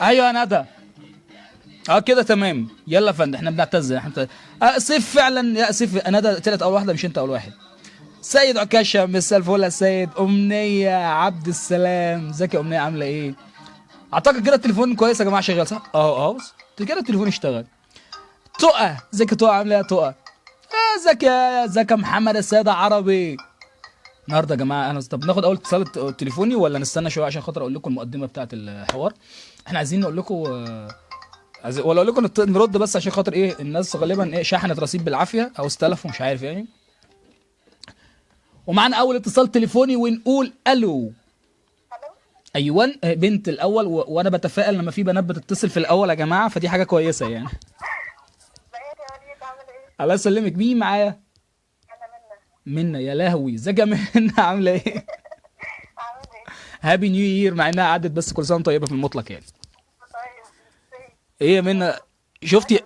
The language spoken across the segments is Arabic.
ايوه يا ندى. اه كده تمام. يلا يا فندم احنا بنعتذر سيف فعلا يا سيف. ندى طلعت اول واحده مش انت اول واحد. سيد عكاشة مساء الفل يا سيد. أمنية عبد السلام ازيك يا أمنية عاملة إيه؟ أعتقد كده التليفون كويس يا جماعة شغال صح؟ بص كده التليفون اشتغل. تقى ازيك يا تقى عاملة إيه يا تقى؟ ازيك يا محمد السيد عربي. النهارده يا جماعة أنا طب ناخد أول اتصال تليفوني ولا نستنى شوية عشان خاطر أقول لكم المقدمة بتاعة الحوار؟ إحنا عايزين نقول لكم ولا أقول لكم نرد بس عشان خاطر إيه الناس غالبا إيه شحنت رصيد بالعافية أو استلفوا مش عارف يعني. ومعانا اول اتصال تليفوني ونقول الو. ايوه بنت الاول وانا بتفائل لما في بنات بتتصل في الاول يا جماعه فدي حاجه كويسه يعني. الله يسلمك. مين معايا؟ انا منى. منى يا لهوي ازيك يا منى عامله ايه؟ هابي نيو يير مع انها عدت بس كل سنه طيبه في المطلق يعني. ايه يا منى شفتي؟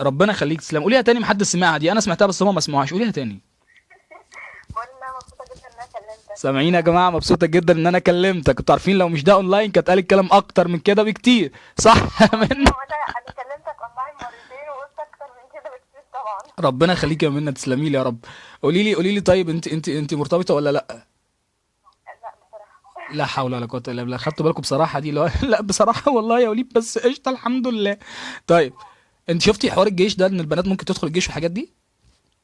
ربنا يخليك تسلم. قوليها تاني محدش سمعها دي انا سمعتها بس هم ما سمعوهاش. قوليها تاني. مبسوطه جدا ان انا كلمتك. سامعين يا جماعه مبسوطه جدا ان انا كلمتك. كنتوا عارفين لو مش ده اونلاين كانت قالت كلام اكتر من كده بكتير صح يا منى؟ انا كلمتك اونلاين مرتين وقلت اكتر من كده بكتير طبعا. ربنا يخليك يا منى تسلمي لي يا رب. قولي لي طيب انت مرتبطه ولا لا؟ لا بصراحه. لا حول ولا قوه الا بالله. خدتوا بالكم بصراحه دي لا بصراحه والله يا وليد بس قشطه الحمد لله. طيب انت شفتي حوار الجيش ده ان البنات ممكن تدخل الجيش والحاجات دي؟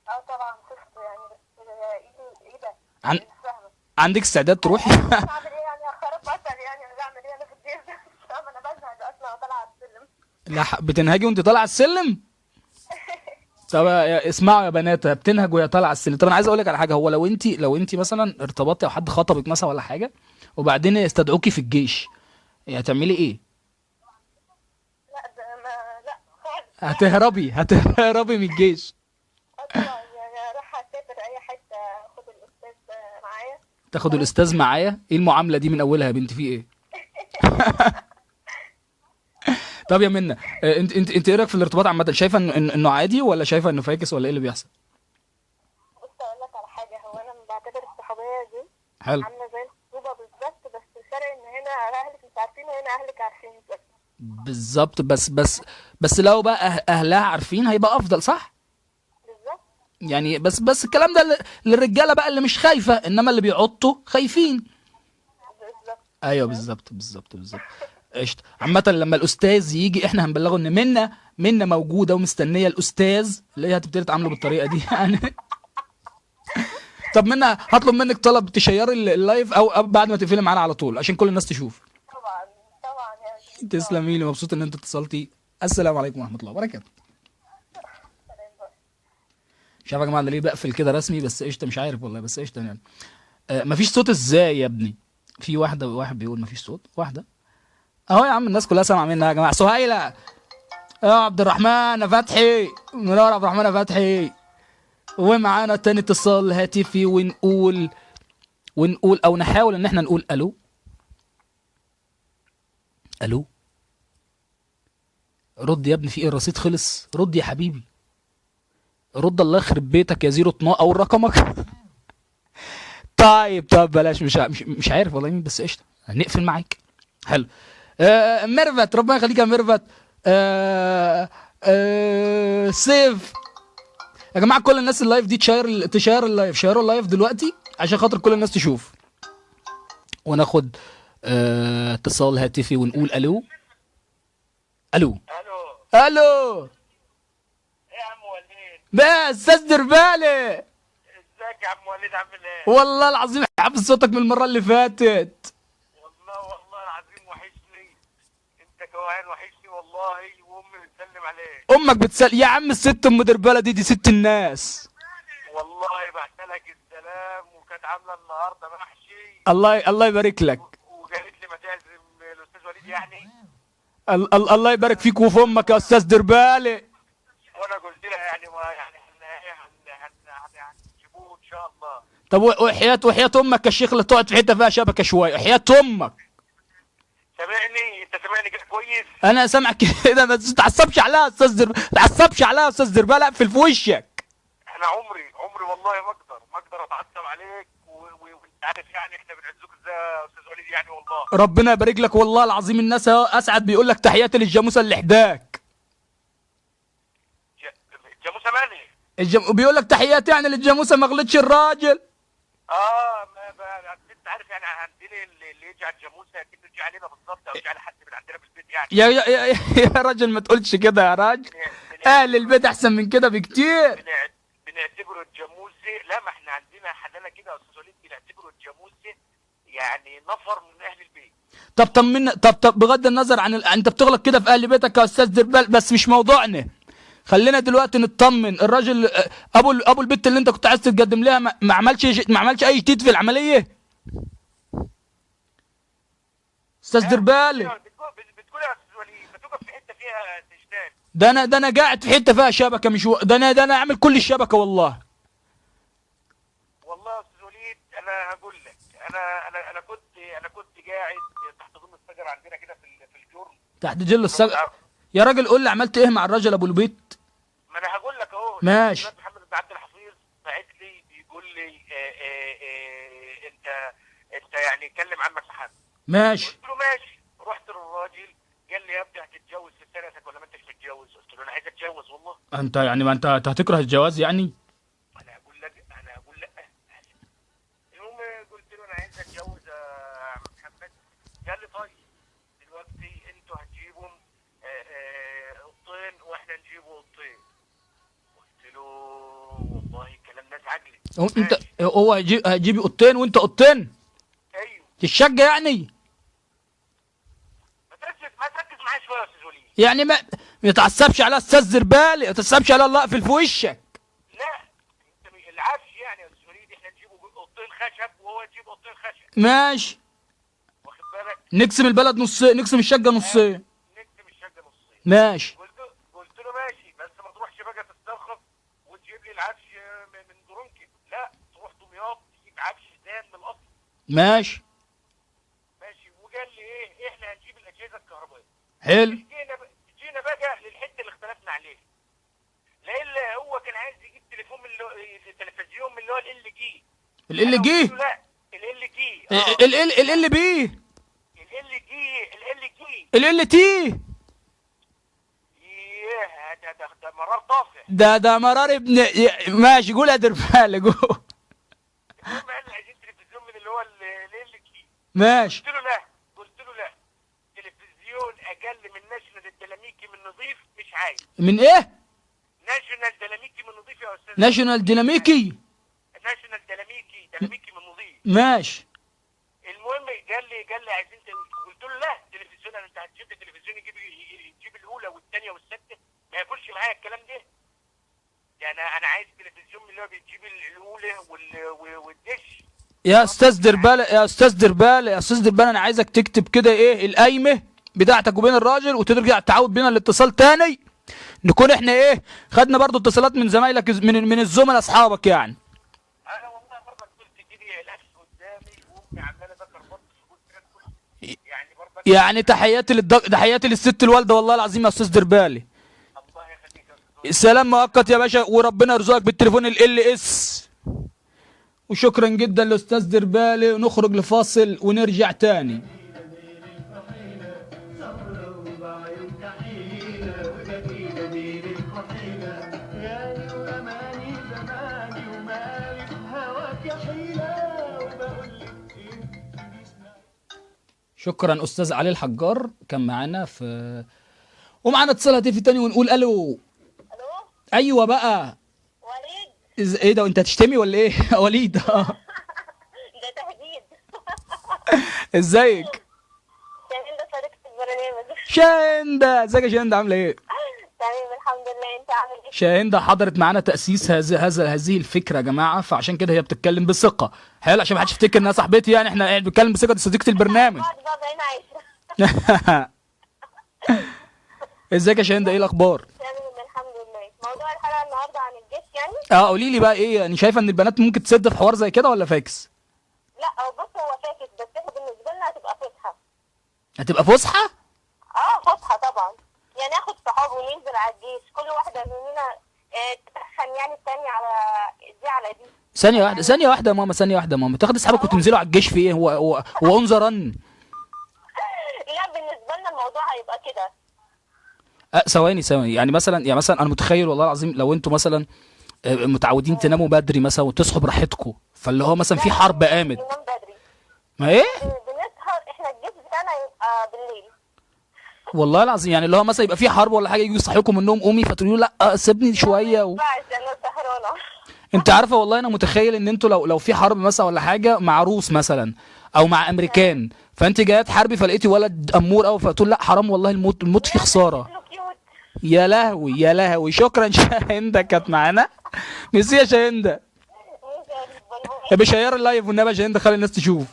طبعا شفته يعني بس ايه ده؟ عن... مش فاهمه. عندك استعداد تروحي؟ اعمل ايه يعني اخرب بطل يعني انا بعمل ايه انا في الجيش ده مش فاهمه انا بزهق اصلا وطالعه على السلم. لا بتنهجي وانت طالعه السلم؟ طب اسمعوا يا بنات بتنهج وهي طالعه السلم. طب انا عايز اقول لك على حاجه. هو لو انت مثلا ارتبطتي او حد خطبك مثلا ولا حاجه وبعدين يستدعوكي في الجيش هتعملي ايه؟ لا ده ما لا خالص. هتهربي من الجيش. طبعا يعني اروح اسافر اي حته اخد الاستاذ معايا. تاخد الاستاذ معايا؟ ايه المعامله دي من اولها يا بنت في ايه؟ طب يا منى انت ايه رايك في الارتباط عامه؟ شايفه انه عادي ولا شايفه انه فاكس ولا ايه اللي بيحصل؟ بص اقول لك على حاجه هو انا بعتبر الصحوبيه دي حلو. عامله زي الخطوبه بالظبط بس الفرق ان هنا اهلك مش عارفين وهنا اهلك عارفين بس. بالظبط بس لو بقى اهلها عارفين هيبقى افضل صح؟ بالظبط. يعني بس الكلام ده للرجاله بقى اللي مش خايفه انما اللي بيعطوا خايفين. بالظبط. ايوه بالظبط. قشطه. عامه لما الاستاذ يجي احنا هنبلغه ان منى موجوده ومستنيه الاستاذ اللي هي هتبتدي تعامله بالطريقه دي يعني. طب منى هطلب منك طلب تشيري اللايف او بعد ما تقفلي معانا على طول عشان كل الناس تشوف. طبعا طبعا يعني. تسلمي لي مبسوط ان انت اتصلتي. السلام عليكم ورحمه الله وبركاته. مش عارف يا جماعه ليه بقفل كده رسمي بس قشطه مش عارف والله بس قشطه يعني. مفيش صوت ازاي يا ابني؟ في واحد بيقول مفيش صوت. واحده اهو يا عم الناس كلها سامعه منها يا جماعه. سهيله يا عبد الرحمن يا فتحي منور عبد الرحمن يا فتحي. ومعانا تاني اتصال هاتفي ونقول او نحاول ان احنا نقول الو. الو رد يا ابني في ايه الرصيد خلص؟ رد يا حبيبي رد الله يخرب بيتك يا 012 او رقمك. طيب بلاش مش عارف والله مين بس قشطه هنقفل معاك. حلو. ميرفت ربنا يخليك يا ميرفت. سيف يا جماعه كل الناس اللايف دي تشير اللايف. شيروا اللايف دلوقتي عشان خاطر كل الناس تشوف. وناخد اتصال هاتفي ونقول الو. الو ايه يا عم وليد؟ بس استاذ دربالي. ازيك يا عم وليد عامل ايه؟ والله العظيم حافظ صوتك من المره اللي فاتت. والله العظيم وحشني. انت كمان وحشني والله وامي بتسلم عليك. امك بتسال يا عم الست ام دربالة دي ست الناس. والله بعتلك السلام وكانت عامله النهارده محشي. الله يبارك لك. وقالت لي ما تعزم الاستاذ وليد يعني. الله يبارك فيك وفي امك يا استاذ دربالي. وانا قلت لها يعني ما يعني هنجيبوه ان شاء الله. طب وحياة امك يا شيخ اللي تقعد في حته فيها شبكه شويه وحياة امك. سامعني؟ انت سامعني كده كويس؟ انا سامعك كده بس ما تعصبش عليها يا استاذ ما تعصبش عليها يا استاذ دربالة اقفل في وشك. انا عمري والله ما اقدر اتعصب عليك وانت عارف عارف يعني احنا بنعزوك ازاي يا استاذ وليد يعني والله. ربنا يبارك لك والله العظيم، الناس اهو اسعد بيقول لك تحياتي للجاموسه اللي حداك. جاموسه مالي؟ بيقول لك تحياتي يعني للجاموسه، ما غلطش الراجل. انت عارف يعني عندنا اللي يجي على الجاموسه اكيد يجي علينا بالظبط، او يجي على حد من عندنا في البيت يعني. يا راجل ما تقولش كده يا راجل، اهل البيت احسن من كده بكتير. بنعتبره الجاموسه، لا ما احنا عندنا حدانا كده يا استاذ وليد، بنعتبره الجاموسه يعني نفر من اهل البيت. طب طمنا، طب بغض النظر عن انت بتغلط كده في اهل بيتك يا استاذ دربال، بس مش موضوعنا. خلينا دلوقتي نطمن الراجل، ابو البت اللي انت كنت عايز تتقدم لها ما عملش اي جديد في العمليه. استاذ دربال، بتقول يا استاذ وليد بتوقف في حته فيها تشتان. ده انا قاعد في حته فيها شبكه، مش ده انا عامل كل الشبكه والله. والله يا استاذ وليد انا هقول لك، انا كنت قاعد تحت ظل الشجره عندنا كده في الجرم. تحت ظل الشجره. يا راجل قول لي عملت ايه مع الراجل ابو البيت. ما انا هقول لك اهو. ماشي. محمد بن عبد الحفيظ بعت لي بيقول لي انت يعني اتكلم عنك لحد. ماشي. قلت له ماشي. رحت للراجل قال لي يا ابني هتتجوز في سنتك ولا ما انتش متجوز؟ قلت له انا عايز اتجوز والله. انت يعني ما انت هتكره الجواز يعني؟ انا هقول لك المهم قلت له انا عايز اتجوز يا عم محمد. قال لي طيب دلوقتي انتوا هتجيبوا قطين واحنا نجيبوا قطين. قلت له والله كلام ناس عقلي. انت هو هيجيب قطين وانت قطين؟ ايوه. الشقه يعني؟ ما تركز معايا شويه يا استاذ وليد. يعني ما يتعصبش على استاذ زربالي، ما يتعصبش على الله اقفل في وشك. لا العفش يعني يا استاذ وليد احنا نجيبوا قطين خشب وهو يجيب قطين خشب. ماشي. واخد بالك؟ نقسم البلد نصين، نقسم الشقه نصين. نكتب الشقه نصين. ماشي. قلت له ماشي بس ما تروحش بقى تسترخص وتجيب لي العفش من درونكي، لا تروح دمياط تجيب عفش تام من الاصل. ماشي. ماشي. وقال لي ايه احنا هنجيب الاجهزه الكهربائيه. حلو. جينا بقى للحته اللي اختلفنا عليها. لان هو كان عايز يجيب تليفون من التلفزيون من اللي هو ال جي. ال جي؟ لا ال جي. ال بي؟ ال جي. ال تي؟ ده مرار طافح. ده مرار ابن. ماشي قول يا دربالي قول. المهم قال لي عايزين تلفزيون من اللي هو ال جي. ماشي. قلت له لا تلفزيون اقل من ناشونال الديناميكي من نظيف مش عايز. من ايه؟ ناشونال ديناميكي من نظيف يا استاذ. ناشونال ديناميكي؟ ناشونال ديناميكي من نظيف. ماشي. المهم قال لي عايزين قلت له لا تلفزيون انت هتجيب لي تلفزيون يجيب الاولى والثانيه والسادسه ما ياكلش معايا الكلام ده. يعني انا عايز تلفزيون من اللي هو بيجيب الاولى والدش. يا استاذ دربالي انا عايزك تكتب كده ايه القايمه بتاعتك وبين الراجل، وترجع تعود بينا الاتصال تاني، نكون احنا ايه خدنا برضو اتصالات من زمايلك من الزملاء اصحابك يعني. انا والله برضك قلت كده الاكل قدامي وامي عماله ذكر برضه يعني برضك يعني تحياتي للست الوالده والله العظيم يا استاذ دربالي. الله يخليك يا استاذ. سلام مؤقت يا باشا، وربنا يرزقك بالتليفون ال اس. وشكرا جدا لاستاذ دربالي، ونخرج لفاصل ونرجع تاني. شكرا استاذ علي الحجار كان معانا ومعانا اتصال هاتفي تاني ونقول الو. الو. ايوه بقى. وليد. ايه ده انت هتشتمي ولا ايه؟ وليد. ده تهديد. ازيك؟ شاهين ده صديقة البرنامج. شاهندة، ازيك يا شاهندة عامله ايه؟ تمام الحمد لله، انت عامل ايه؟ شاهندة حضرت معانا تأسيس هذه الفكرة يا جماعة، فعشان كده هي بتتكلم بثقة. حلو عشان ما حدش يفتكر انها صاحبتي، يعني احنا بنتكلم بثقة، دي صديقة البرنامج. بعد هنا عايشة. ازيك يا شاهندة، ايه الاخبار؟ تمام الحمد لله. موضوع الحلقة النهارده عن الجيش يعني؟ قولي لي بقى ايه، يعني شايفة ان البنات ممكن تسد في حوار زي كده ولا فاكس؟ لا هو بص هو فاكس، بس احنا بالنسبة لنا هتبقى فسحة. هتبقى فسحة؟ فسحة طبعا. يعني اخد صحابه وننزل على الجيش، كل واحدة مننا تسخن يعني الثانية على دي على دي. ثانيه واحده ثانيه واحده يا ماما، ثانيه واحده يا ماما، تاخد اصحابك وتنزلوا على الجيش في ايه؟ هو انظرن. لا بالنسبة لنا الموضوع هيبقى كده. ثواني ثواني، يعني مثلا انا متخيل والله العظيم لو انتوا مثلا متعودين تناموا بدري مثلا وتصحوا براحتكم، فاللي هو مثلا في لا حرب مش قامت. بننام بدري. ما ايه؟ بنسهر احنا الجيش بتاعنا يبقى بالليل. والله العظيم يعني اللي هو مثلا يبقى في حرب ولا حاجه، يجوا يصحيكم من النوم قومي، فتقولوا له لا سيبني شويه ما ينفعش انا سهرانة. انت عارفه والله انا متخيل ان انتوا لو في حرب مثلا ولا حاجه مع روس مثلا او مع امريكان، فانت جايه تحاربي فلقيتي ولد امور قوي، فتقول لا حرام والله الموت فيه خساره. شكله كيوت. يا لهوي يا لهوي، شكرا شاهندة كانت معانا. ميرسي يا شاهندة. ماشي يا ريت، باي باي. يا بشير اللايف والنبي يا شاهندة، خلي الناس تشوف.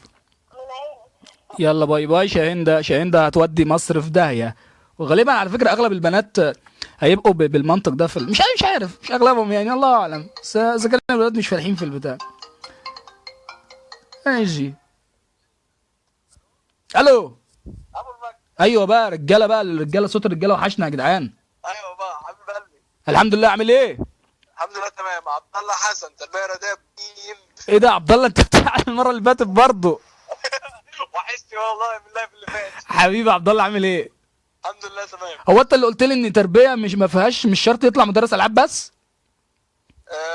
من عيني. يلا باي باي شاهندة، شاهندة هتودي مصر في داهية. وغالبا على فكرة اغلب البنات هيبقوا بالمنطق ده في مش عارف مش اغلبهم يعني الله اعلم، بس اذا كان الولاد مش فالحين في البتاع. ماشي. الو. ابو المجد. ايوه بقى رجاله، بقى الرجاله صوت الرجاله وحشنا يا جدعان. ايوه بقى حبيب قلبي. الحمد لله، عامل ايه؟ الحمد لله تمام. عبد الله حسن تربيه رياضيه مين؟ ايه ده عبد الله، انت بتاع المره اللي فاتت برضه. وحشتي والله بالله في اللي فات. حبيبي عبد الله عامل ايه؟ الحمد لله تمام. هو انت اللي قلت لي ان تربيه مش ما فيهاش مش شرط يطلع مدرس العاب بس،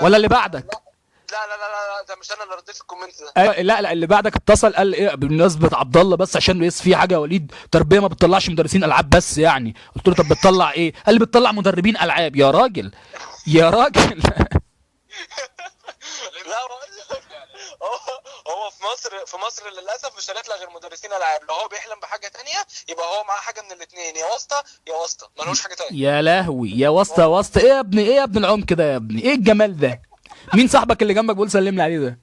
ولا اللي بعدك؟ لا ده مش انا اللي رديت الكومنت ده. ايوه لا اللي بعدك اتصل قال ايه بالمناسبه عبد الله، بس عشان يس في حاجه يا وليد، تربيه ما بتطلعش مدرسين العاب بس يعني. قلت له طب بتطلع ايه؟ قال لي بتطلع مدربين العاب. يا راجل يا راجل. لا هو هو في مصر للاسف مش هنطلع غير مدرسين العاب. لو هو بيحلم بحاجه تانية يبقى هو معاه حاجه من الاثنين، يا واسطه يا واسطه، ملوش حاجه تانية. يا لهوي يا واسطه يا واسطه، ايه يا ابني ايه يا ابن العمق ده يا ابني، ايه الجمال ده؟ مين صاحبك اللي جنبك بيقول سلم لي عليه ده؟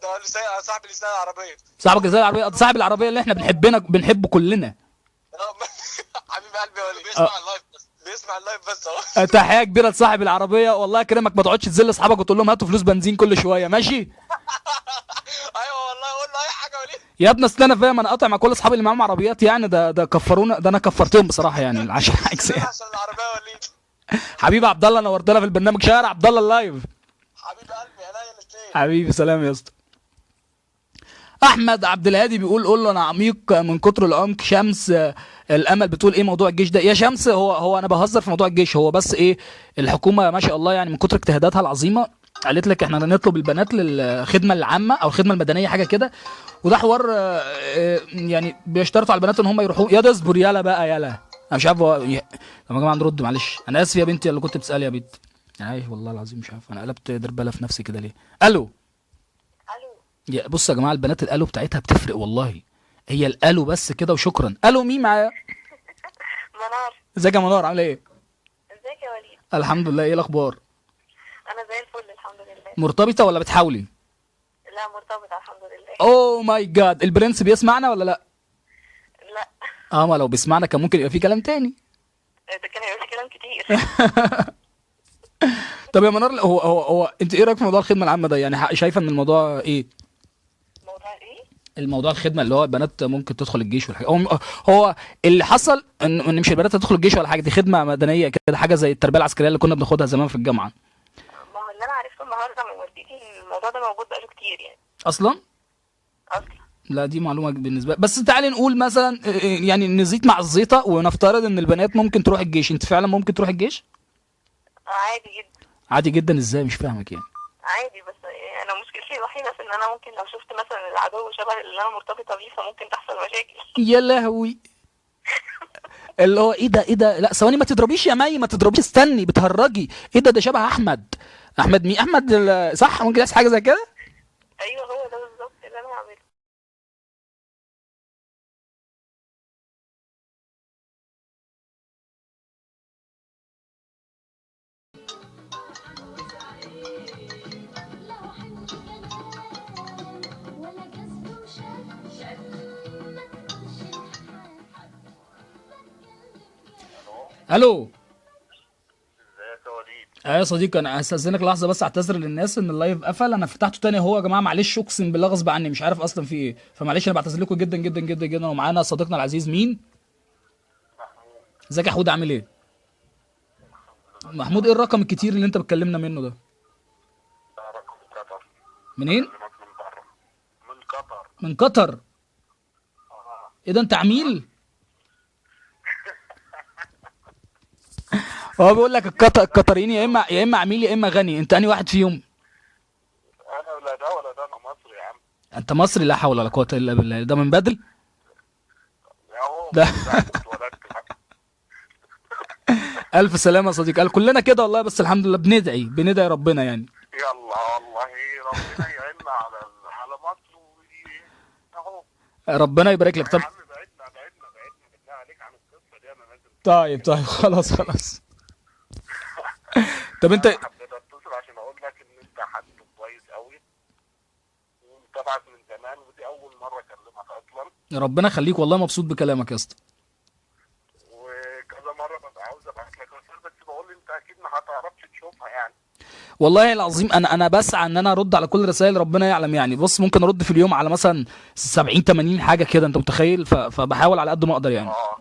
ده صاحب لسان العربيه. صاحبك ازاي العربيه؟ صاحب العربيه اللي احنا بنحبه كلنا. حبيب قلبي يا وليد. بيسمع اللايف بس اهو. تحيه كبيره لصاحب العربيه، والله يكرمك ما تقعدش تذل اصحابك وتقول لهم هاتوا فلوس بنزين كل شويه، ماشي؟ ايوه والله قول له اي حاجه يا وليد. يا ابني اصل انا فاهم، انا قاطع مع كل اصحابي اللي معاهم عربيات يعني، ده كفرونا، ده انا كفرتهم بصراحه يعني عشان عكس يعني. عشان العربيه يا وليد. حبيبي عبد الله نورتنا في البرنامج، شارع عبد الله اللايف. حبيب قلبي عينيا الاثنين. حبيبي سلام يا اسطى. احمد عبد الهادي بيقول قول له انا عميق من كتر العمق. شمس الامل بتقول ايه موضوع الجيش ده يا شمس؟ هو انا بهزر في موضوع الجيش، هو بس ايه الحكومه ما شاء الله يعني من كتر اجتهاداتها العظيمه قالت لك احنا نطلب البنات للخدمه العامه او الخدمه المدنيه حاجه كده، وده حوار يعني بيشترطوا على البنات ان هم يروحوا. يا ده اصبر يلا بقى يلا، انا مش عارف طب يا جماعه نرد معلش، انا اسف يا بنتي اللي كنت بتسالي يا بنت. ايوه والله العظيم مش عارف انا قلبت دربله في نفسي كده ليه. الو. الو. بص يا جماعه البنات الالو بتاعتها بتفرق والله، هي الالو بس كده وشكرا. الو مين معايا؟ منار. ازيك يا منار عامله ايه؟ ازيك يا وليد؟ الحمد لله، ايه الاخبار؟ انا زي الفل الحمد لله. مرتبطه ولا بتحاولي؟ لا مرتبطة الحمد لله. اوه ماي جاد، البرنس بيسمعنا ولا لا؟ لا ما لو بيسمعنا كان ممكن يبقى في كلام تاني. ده كان هيقول لي كلام كتير. طب يا منار، هو انت ايه رايك في موضوع الخدمه العامه ده؟ يعني شايفه ان الموضوع ايه؟ موضوع ايه؟ الموضوع الخدمه اللي هو البنات ممكن تدخل الجيش والحاجه، هو اللي حصل ان مش البنات تدخل الجيش ولا حاجه، دي خدمه مدنيه كده، حاجه زي التربيه العسكريه اللي كنا بناخدها زمان في الجامعه. ما هو اللي انا عرفته النهارده من والدتي الموضوع ده موجود بقاله كتير يعني. اصلا اصلا لا دي معلومه بالنسبه، بس تعالي نقول مثلا يعني نزيد مع الزيطه ونفترض ان البنات ممكن تروح الجيش، انت فعلا ممكن تروح الجيش؟ عادي جدا. عادي جدا ازاي؟ مش فاهمك يعني. عادي بس انا مشكلتي الوحيده في ان انا ممكن لو شفت مثلا العدو شبه اللي انا مرتبطه بيه فممكن تحصل مشاكل. يا لهوي. اللي هو ايه ده لا ثواني، ما تضربيش يا مي، ما تضربيش، استني بتهرجي. ايه ده شبه احمد. احمد مين؟ احمد صح ممكن يحصل حاجه زي كده. ايوه هو ده بالظبط اللي انا هعمله. الو. ازيك يا وليد؟ يا صديقي انا هستاذنك لحظه بس اعتذر للناس ان اللايف قفل، انا فتحته تاني اهو يا جماعه، معلش اقسم بالله غصب عني مش عارف اصلا في ايه، فمعلش انا بعتذر لكم جدا جدا جدا جدا. ومعانا صديقنا العزيز مين؟ ازيك يا حود عامل ايه؟ محمود ايه الرقم الكتير اللي انت بتكلمنا منه ده؟ ده رقم قطر. منين؟ بكلمك من بره. من قطر. من قطر. اه. ايه ده انت عميل؟ هو بيقول لك القطريين يا اما عميل يا اما غني، انت انهي واحد فيهم؟ انا ولا ده ولا ده، انا مصري يا عم. انت مصري؟ لا حول ولا قوه الا بالله. ده من بدري اهو ده. اتولدت. الف سلامه يا صديقي. قال كلنا كده والله، بس الحمد لله بندعي ربنا يعني. يلا والله ربنا يعيننا على مصر اهو. ربنا يبارك لك. يا طب عم بعدنا بالله عليك عن القصه دي، انا لازم. طيب خلاص. طب انت انا حبيت اتصل عشان اقول لك ان انت حد كويس قوي ومتابعك من زمان، ودي اول مره اكلمك اصلا. ربنا يخليك، والله مبسوط بكلامك يا اسطى. وكذا مره ببقى عاوز ابعت لك رساله، بس بقول انت اكيد ما هتعرفش تشوفها يعني. والله العظيم انا بسعى ان انا ارد على كل الرسائل، ربنا يعلم يعني. بص ممكن ارد في اليوم على مثلا 70 80 حاجه كده، انت متخيل؟ فبحاول على قد ما اقدر يعني. اه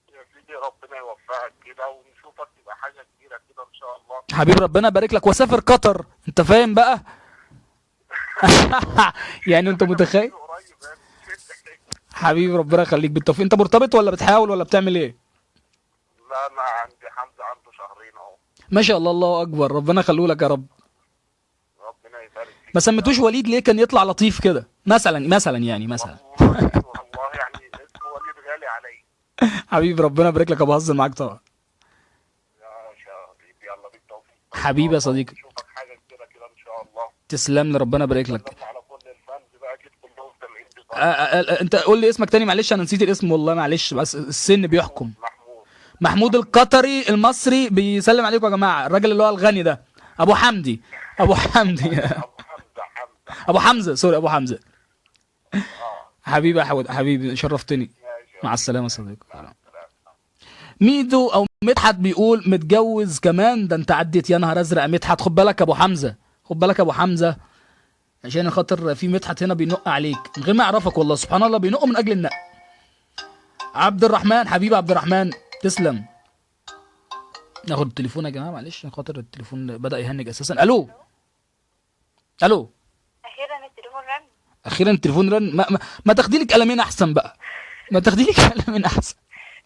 يا سيدي، ربنا يوفقك كده ونشوفك تبقى حاجه كبيره كده ان شاء الله. حبيبي ربنا يبارك لك، واسافر قطر، انت فاهم بقى؟ يعني انت متخيل؟ قريب يعني شد حيلك. حبيبي ربنا يخليك، بالتوفيق. انت مرتبط ولا بتحاول ولا بتعمل ايه؟ لا انا عندي حمزه عنده شهرين اهو. ما شاء الله، الله اكبر، ربنا يخليه لك يا رب. ربنا يبارك فيك. ما سميتوش وليد ليه؟ كان يطلع لطيف كده مثلا يعني مثلا. والله يعني اسمه وليد غالي علي. حبيبي ربنا يبارك لك، بهزر معاك طبعا. يا حبيبي يلا بالتوفيق. حبيبي يا صديقي. نشوفك حاجه كبيره كده ان شاء الله. تسلم لي، ربنا يبارك لك. سلمنا على كل الفانز بقى، اكيد كلهم سامعين بصوتك. انت قول لي اسمك تاني معلش، انا نسيت الاسم والله، معلش بس السن بيحكم. محمود. محمود القطري المصري بيسلم عليكم يا جماعه، الراجل اللي هو الغني ده، ابو حمدي. ابو حمزه. ابو حمزه، سوري، ابو حمزه. اه حبيبي يا حود، حبيبي شرفتني. ماشي. مع السلامه يا صديقي. سلام. ميدو او مدحت بيقول متجوز كمان، ده انت عديت يا نهار ازرق. مدحت خد بالك يا ابو حمزه، خد بالك يا ابو حمزه، عشان خاطر في مدحت هنا بينق عليك من غير ما يعرفك، والله سبحان الله بينق من اجل النق. عبد الرحمن، حبيبي عبد الرحمن، تسلم. ناخد التليفون يا جماعه معلش، عشان خاطر التليفون بدا يهنج اساسا. الو اخيرا التليفون رن. اخيرا التليفون رن. ما تاخدي لك قلمين احسن بقى، ما تاخدي لك قلمين احسن.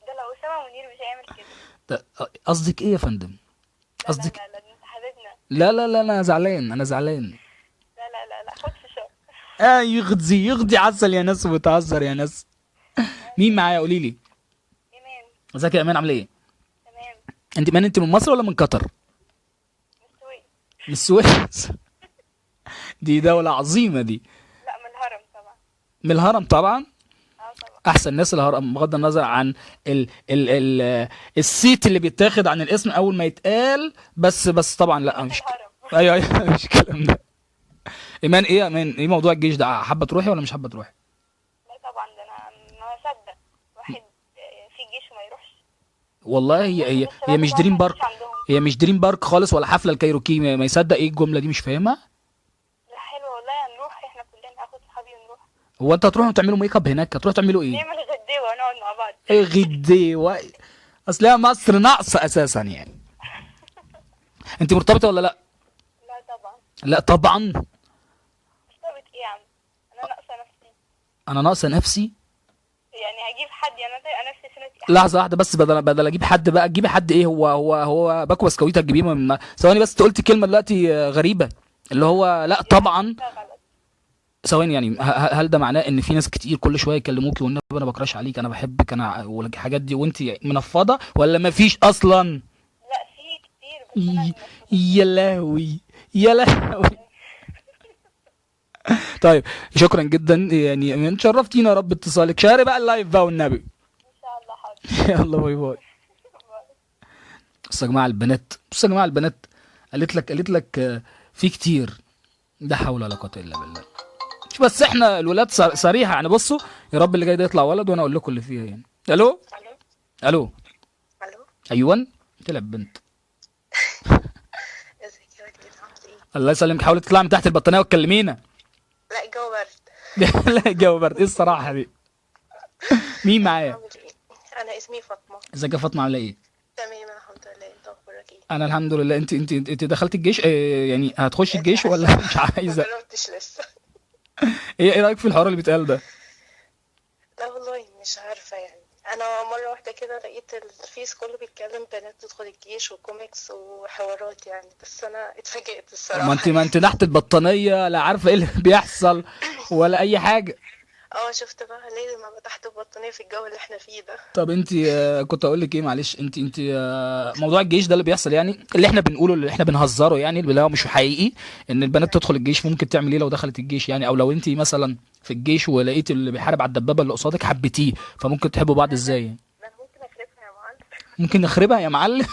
ده لو اسامه منير مش هيعمل كده. قصدك ايه يا فندم؟ قصدك لا ده انت حبيبنا. لا انا زعلان، لا خد في شهر. يغدي عسل يا ناس، وبتهزر يا ناس. مين معايا؟ قولي لي. ايمان. ازيك يا ايمان، عامله ايه؟ تمام. انت من مصر ولا من قطر؟ مستوي. من السويس. دي دولة عظيمة دي. لا من الهرم طبعا. من الهرم طبعا. طبعا. احسن ناس الهرم، بغض النظر عن ال السيت اللي بيتاخد عن الاسم اول ما يتقال، بس طبعا لا مش ايوه مش الكلام ده. ايمان ايه موضوع الجيش ده؟ حابه تروحي ولا مش حابه تروحي؟ لا طبعا، ده انا ما اصدق واحد في الجيش وما يروحش. والله هي مش دريم بارك، هي مش دريم بارك خالص، ولا حفله الكايروكي ما يصدق. ايه الجمله دي؟ مش فاهمها. لا حلوه والله، هنروح احنا كلنا، هاخد صحابي ونروح. هو انت هتروحوا تعملوا ميك اب هناك؟ هتروحوا تعملوا ايه؟ نعمل غداوه ونقعد مع بعض. ايه غداوه؟ اصلها مصر ناقصه اساسا يعني. انت مرتبطه ولا لا؟ لا طبعا. لا طبعا. مرتبط ايه يا عم؟ انا ناقصه نفسي. انا ناقصه نفسي؟ يعني هجيب حد يعني انا نفسي سنتي. لحظه واحده بس، بدل اجيب حد بقى، تجيبي حد ايه؟ هو باكو بسكويت هتجيبيه من ثواني بس. قلت كلمه دلوقتي غريبه، اللي هو لا طبعا. ثواني يعني، هل ده معناه ان في ناس كتير كل شويه يكلموكي والنبي انا بكراش عليك، انا بحبك، انا والحاجات دي، وانت منفضه ولا ما فيش اصلا؟ لا في كتير بس يا لهوي يا لهوي. طيب شكرا جدا يعني، شرفتينا يا رب اتصالك. شاري بقى اللايف بقى والنبي. ان شاء الله حاضر. يلا باي باي. بصوا يا جماعه البنات، قالت لك في كتير. لا حول ولا قوه الا بالله. بس احنا الولاد صريحه يعني. بصوا يا رب اللي جاي ده يطلع ولد، وانا اقول لكم اللي فيها يعني. الو. ايوه طلع بنت. ازيك يا ولد، عامل ايه؟ الله يسلمك. حاولي تطلعي من تحت البطانيه وتكلمينا. لا الجو برد. لا الجو برد؟ ايه الصراحه دي؟ مين معايا؟ انا اسمي فاطمه. ازيك يا فاطمه، عامله ايه؟ تمام الحمد لله، انت اخبارك انا الحمد لله. انت دخلت الجيش، يعني هتخش الجيش ولا مش ما عايزه؟ جربتش لسه. ايه رايك في الحوار اللي بيتقال ده؟ لا والله مش عارفة يعني. أنا مرة واحدة كده لقيت الفيس كله بيتكلم بنات تدخل الجيش وكوميكس وحوارات يعني، بس أنا اتفاجئت ما الصراحة انت ما يعني. انت تحت البطانيه، لا عارفه ايه اللي بيحصل ولا اي حاجه. اه شفت بقى ليه ما تحت البطانية في الجو اللي احنا فيه ده. طب انت، كنت اقول لك ايه، معلش، انت موضوع الجيش ده اللي بيحصل، يعني اللي احنا بنقوله، اللي احنا بنهزره، يعني اللي هو مش حقيقي، ان البنات تدخل الجيش، ممكن تعمل ايه لو دخلت الجيش يعني؟ او لو انت مثلا في الجيش ولقيت اللي بيحارب على الدبابه اللي قصادك حبيتيه، فممكن تحبوا بعض لا ازاي يعني؟ ده أنا ممكن أخربها يا معلم. ممكن نخربها يا معلم.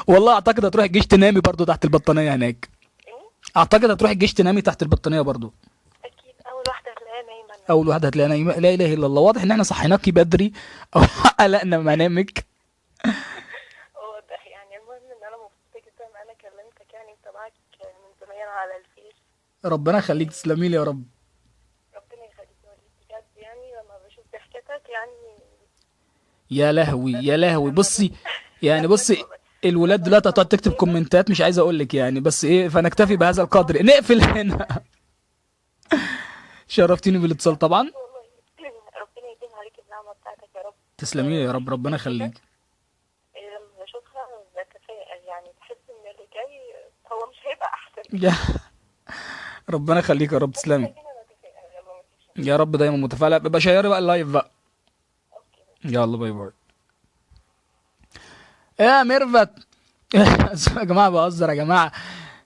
والله اعتقد هتروح الجيش تنامي برضو تحت البطانيه هناك. ايه اعتقد هتروح الجيش تنامي تحت البطانيه برضو. أكيد أول واحدة هتلاقيها نايمة أنا. اول واحده هتلاقيها نايمه، لا اله الا الله، واضح ان احنا صحيناكي بدري او قلقنا منامك. واضح يعني. المهم إن أنا مبسوطة جدا إن أنا كلمتك يعني، متابعك من زمان على الفيس. ربنا يخليك، تسلمي لي يا رب. ربنا يخليك يا وليد بجد يعني، لما بشوف ضحكتك يعني يا لهوي يا لهوي، لما بصي، يعني بصي، والله الولاد لما دلوقتي ببقى هتقعد تكتب مكتئبة. كومنتات مش عايز اقول لك يعني، بس ايه، فنكتفي بهذا القدر، نقفل هنا. شرفتيني بالاتصال طبعا. والله ربنا يديم عليك النعمة بتاعتك يا رب. تسلمي لي يا رب، ربنا وبحس كده يخليك. لما بشوفها بتفائل يعني، بحس ان اللي جاي هو مش هيبقى احسن. يا ربنا يخليك يا رب، بس تسلمي. خلينا نتفائل، يلا مفيش مشكلة. يا رب دايما متفائله، بيبقى شيري بقى اللايف بقى. اوكي. يلا باي باي. يا ميرفت. يا جماعه بهزر يا جماعه.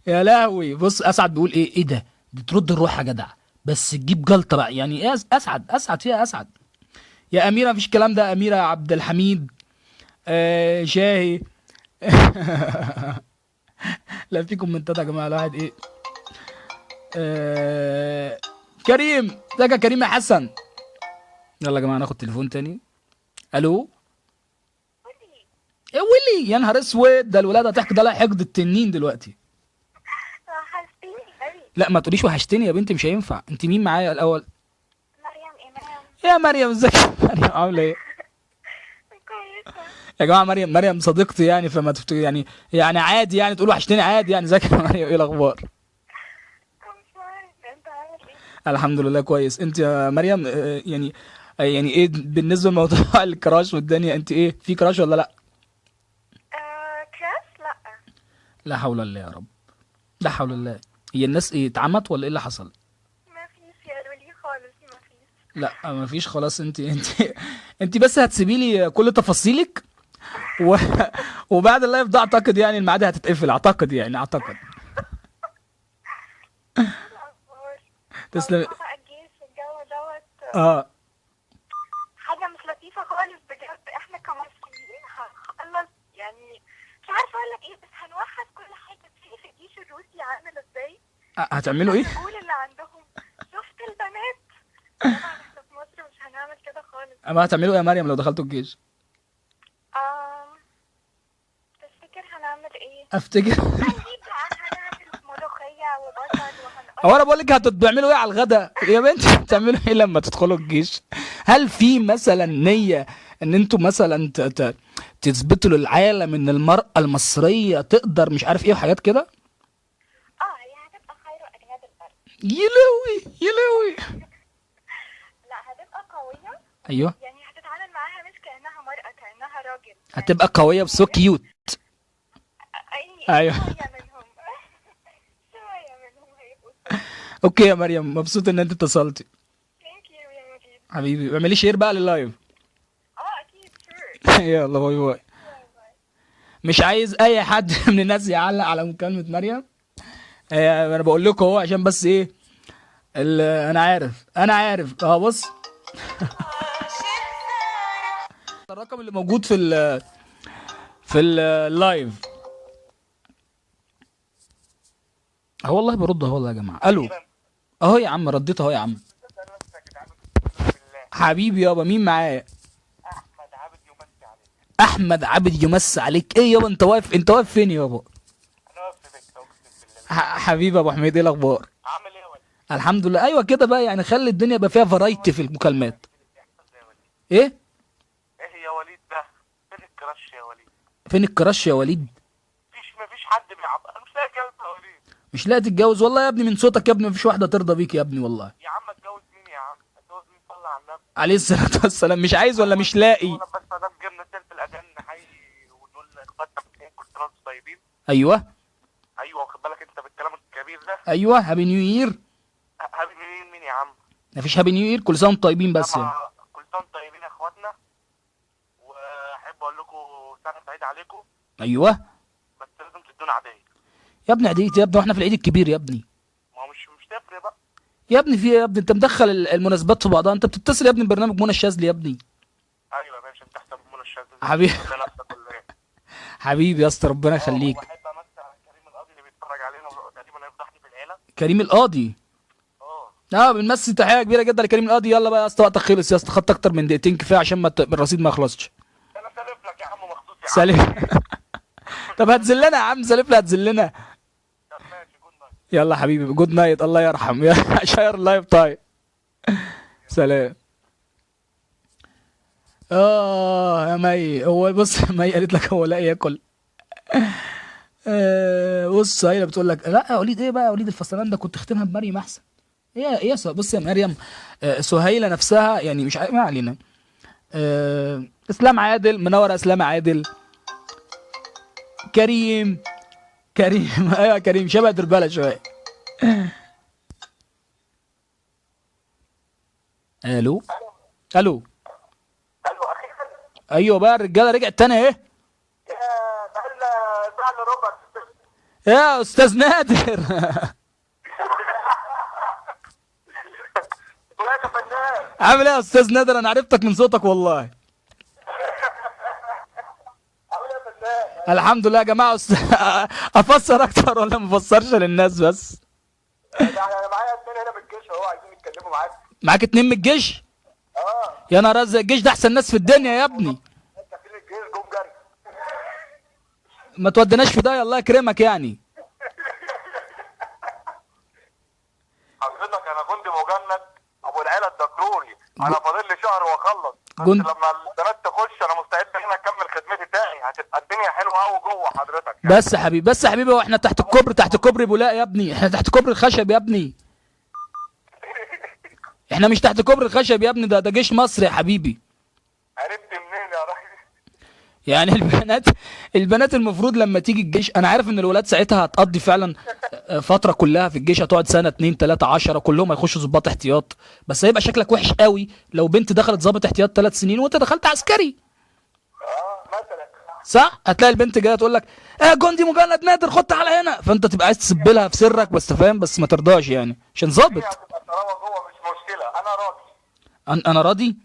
يا لهوي، بص اسعد بيقول ايه ده، دي ترد الروح يا جدع، بس تجيب جلطه بقى يعني ايه، اسعد فيها اسعد. يا اميره مفيش الكلام ده، اميره عبد الحميد، شاهي. لا في كومنتات يا جماعه، الواحد ايه. كريم، ازيك يا كريم يا حسن. يلا يا جماعه ناخد تليفون تاني. الو. ولي يا ويلي، يا نهار اسود، ده الولاده هتحكي ده، لا حقد التنين دلوقتي. وحشتيني قوي. لا ما تقوليش وحشتني يا بنتي، مش هينفع. انت مين معايا الاول؟ مريم ايه مريم؟ يا مريم، ازيك يا مريم، عامله ايه؟ كويسة. يا جماعه مريم صديقتي يعني، فما تفت يعني عادي يعني، تقول وحشتني عادي يعني. ازيك يا مريم، ايه الاخبار؟ مش عارفة انت عامل ايه؟ الحمد لله كويس. انت يا مريم، يعني، يعني ايه بالنسبه لموضوع الكراش والدنيا، انت ايه، في كراش ولا لا؟ كراش لا. لا حول الله يا رب، لا حول الله. هي الناس ايه، اتعمت ولا ايه اللي حصل؟ ما فيش يا ولي خالص، ما فيش. لا ما فيش خلاص. انت بس هتسيبي لي كل تفاصيلك و... وبعد اللايف ده اعتقد يعني الميعاد هتتقفل، اعتقد يعني، اعتقد. الأخبار تسلم. موضوع بقى الجيش والجو دوت اه حاجة مش لطيفة خالص بجد. احنا كمصريين هنخلص يعني، مش عارفة اقول لك ايه، بس هنوحد كل حاجة. في الجيش الروسي عامل ازاي؟ هتعملوا ايه؟ الرجول اللي عندهم، شفت البنات؟ طبعا احنا في مصر مش هنعمل كده خالص. اما هتعملوا ايه يا مريم لو دخلتوا الجيش؟ تفتكر هنعمل ايه؟ افتكر. هنجيب هنعمل ملوخية وبصل هو انا بقول لك هتعملوا ايه على الغدا يا بنتي؟ هتعملوا ايه لما تدخلوا الجيش؟ هل في مثلا نية ان انتوا مثلا تثبتوا للعالم ان المرأة المصرية تقدر مش عارف ايه وحاجات كده؟ هي هتبقى خير اجناد الارض. يلوي يلوي. لا هتبقى قوية ايوه، يعني، هتتعامل معاها مش كأنها مرأة، كأنها راجل يعني. هتبقى قوية وسو كيوت. ايوه. شوية منهم. شوية منهم هيبقوا. اوكي يا مريم، مبسوط ان انت اتصلتي. ثانك يو يا مجيد. حبيبي اعملي شير بقى لللايف. اكيد شور. يلا باي باي. مش عايز اي حد من الناس يعلق على مكالمة مريم. انا بقول لكم اهو عشان بس ايه، انا عارف بص. الرقم اللي موجود في اللايف اهو، والله برد اهو والله يا جماعه. الو. اهو يا عم، رديت اهو يا عم. حبيبي يابا، مين معايا؟ احمد عابد يمسي عليك. احمد عابد يمسي عليك. ايه يابا، انت واقف فين يابا؟ انا واقف في بيتك اقسم بالله. حبيبي ابو حميد، ايه الاخبار؟ عامل ايه يا وليد؟ الحمد لله. ايوه كده بقى يعني، خلي الدنيا يبقى فيها فرايتي في المكالمات. ايه ايه يا وليد ده؟ فين الكراش يا وليد؟ فين الكراش يا وليد؟ يا عم، انا مش لاقي اتجوز يا وليد. مش لاقي تتجوز؟ والله يا ابني من صوتك يا ابني مفيش واحده ترضى بيك يا ابني والله. يا عم اتجوز مين يا عم؟ اتجوز مين؟ صلي على النبي. عليه الصلاه والسلام. مش عايز ولا مش لاقي؟ بس ما دام جبنا سيره الاذان نحيي ونقول اخواتنا في كل سنه وانتم طيبين. ايوه ايوه، واخد بالك انت بالكلام الكبير ده؟ ايوه. هابي نيو يير. هابي نيو يير مين يا عم؟ مفيش هابي نيو يير، كل سنه وانتم طيبين بس يعني. كل سنه وانتم طيبين يا اخواتنا، واحب اقول لكم سنه سعيده عليكم. ايوه بس لازم تدونا عاديه يا ابني. عيدية يا ابني واحنا في العيد الكبير يا ابني. ما هو مش تفرق بقى يا ابني في يا ابني انت مدخل المناسبات في بعضها. انت بتتصل يا ابني ببرنامج منى الشاذلي يا ابني. ايوه يا باشا، انت احسن من منى الشاذلي حبيبي. نفسك ولا ايه؟ حبيبي يا اسطى ربنا يخليك. وبحب امسي على كريم القاضي اللي بيتفرج علينا وتقريبا هيفضحني في العيله. كريم القاضي. بنمسي تحيه كبيره جدا لكريم القاضي. يلا بقى يا اسطى وقتك خلص يا اسطى، خدت اكتر من دقيقتين كفايه عشان ما الرصيد ما يخلصش. انا سالف لك يا عم مخصوص يا عم. سالف. طب هتذلنا يا عم، سالف لي هتذلنا. طب ماشي، جود نايت. يلا حبيبي جود نايت، الله يرحم. يا شاير اللايف طيب. سلام. يا مي. هو بص مي قالت لك هو لا ياكل. بص هي بتقول لك لا يا وليد. ايه بقى يا وليد الفصلان ده؟ كنت تختمها بمريم احسن. ايه بص يا مريم. سهيله نفسها يعني مش ما علينا. اسلام عادل منور. اسلام عادل. كريم. ايوه كريم شبه دربالة شويه. الو. الو اخيرا. ايوه بقى الرجاله رجعت تاني اهي. يا بقالنا ساعه الا ربع. يا استاذ نادر. ازيك يا فنان؟ عامل ايه يا استاذ نادر؟ انا عرفتك من صوتك والله. عامل ايه يا فنان؟ الحمد لله يا جماعه. افسر اكتر ولا ما افسرش للناس بس؟ انا معايا اتنين هنا من الجيش اهو عايزين يتكلموا معاك. معاك اتنين من الجيش؟ يا نهار ازرق. الجيش ده احسن ناس في الدنيا يا ابني. انت فين الجيش؟ جم جري. ما تودناش في ده الله يكرمك يعني. حضرتك انا جندي مجند ابو العيله الدكروري، انا فاضل لي شهر واخلص. بس جند. لما البنات تخش انا مستعد هنا اكمل خدمتي تاني، هتبقى الدنيا حلوه قوي جوه حضرتك يعني. بس يا حبيبي هو احنا تحت الكوبري، تحت كوبري بولاق يا ابني. احنا تحت كوبري الخشب يا ابني. احنا مش تحت كوبري الخشب يا ابني. ده جيش مصر يا حبيبي. عرفت منين يا راجل؟ يعني البنات المفروض لما تيجي الجيش، انا عارف ان الولاد ساعتها هتقضي فعلا فتره كلها في الجيش، هتقعد سنه 2 3 10 كلهم هيخشوا ضباط احتياط. بس هيبقى شكلك وحش قوي لو بنت دخلت ضابط احتياط 3 سنين وانت دخلت عسكري. مثلا. صح؟ هتلاقي البنت جايه تقول لك جندي مجند نادر خد تعالى هنا، فانت تبقى عايز تسب لها في سرك بس فاهم، بس ما ترضاش يعني عشان ظابط. الدنيا هتبقى طراوه جوه مش مشكله، انا راضي. انا راضي.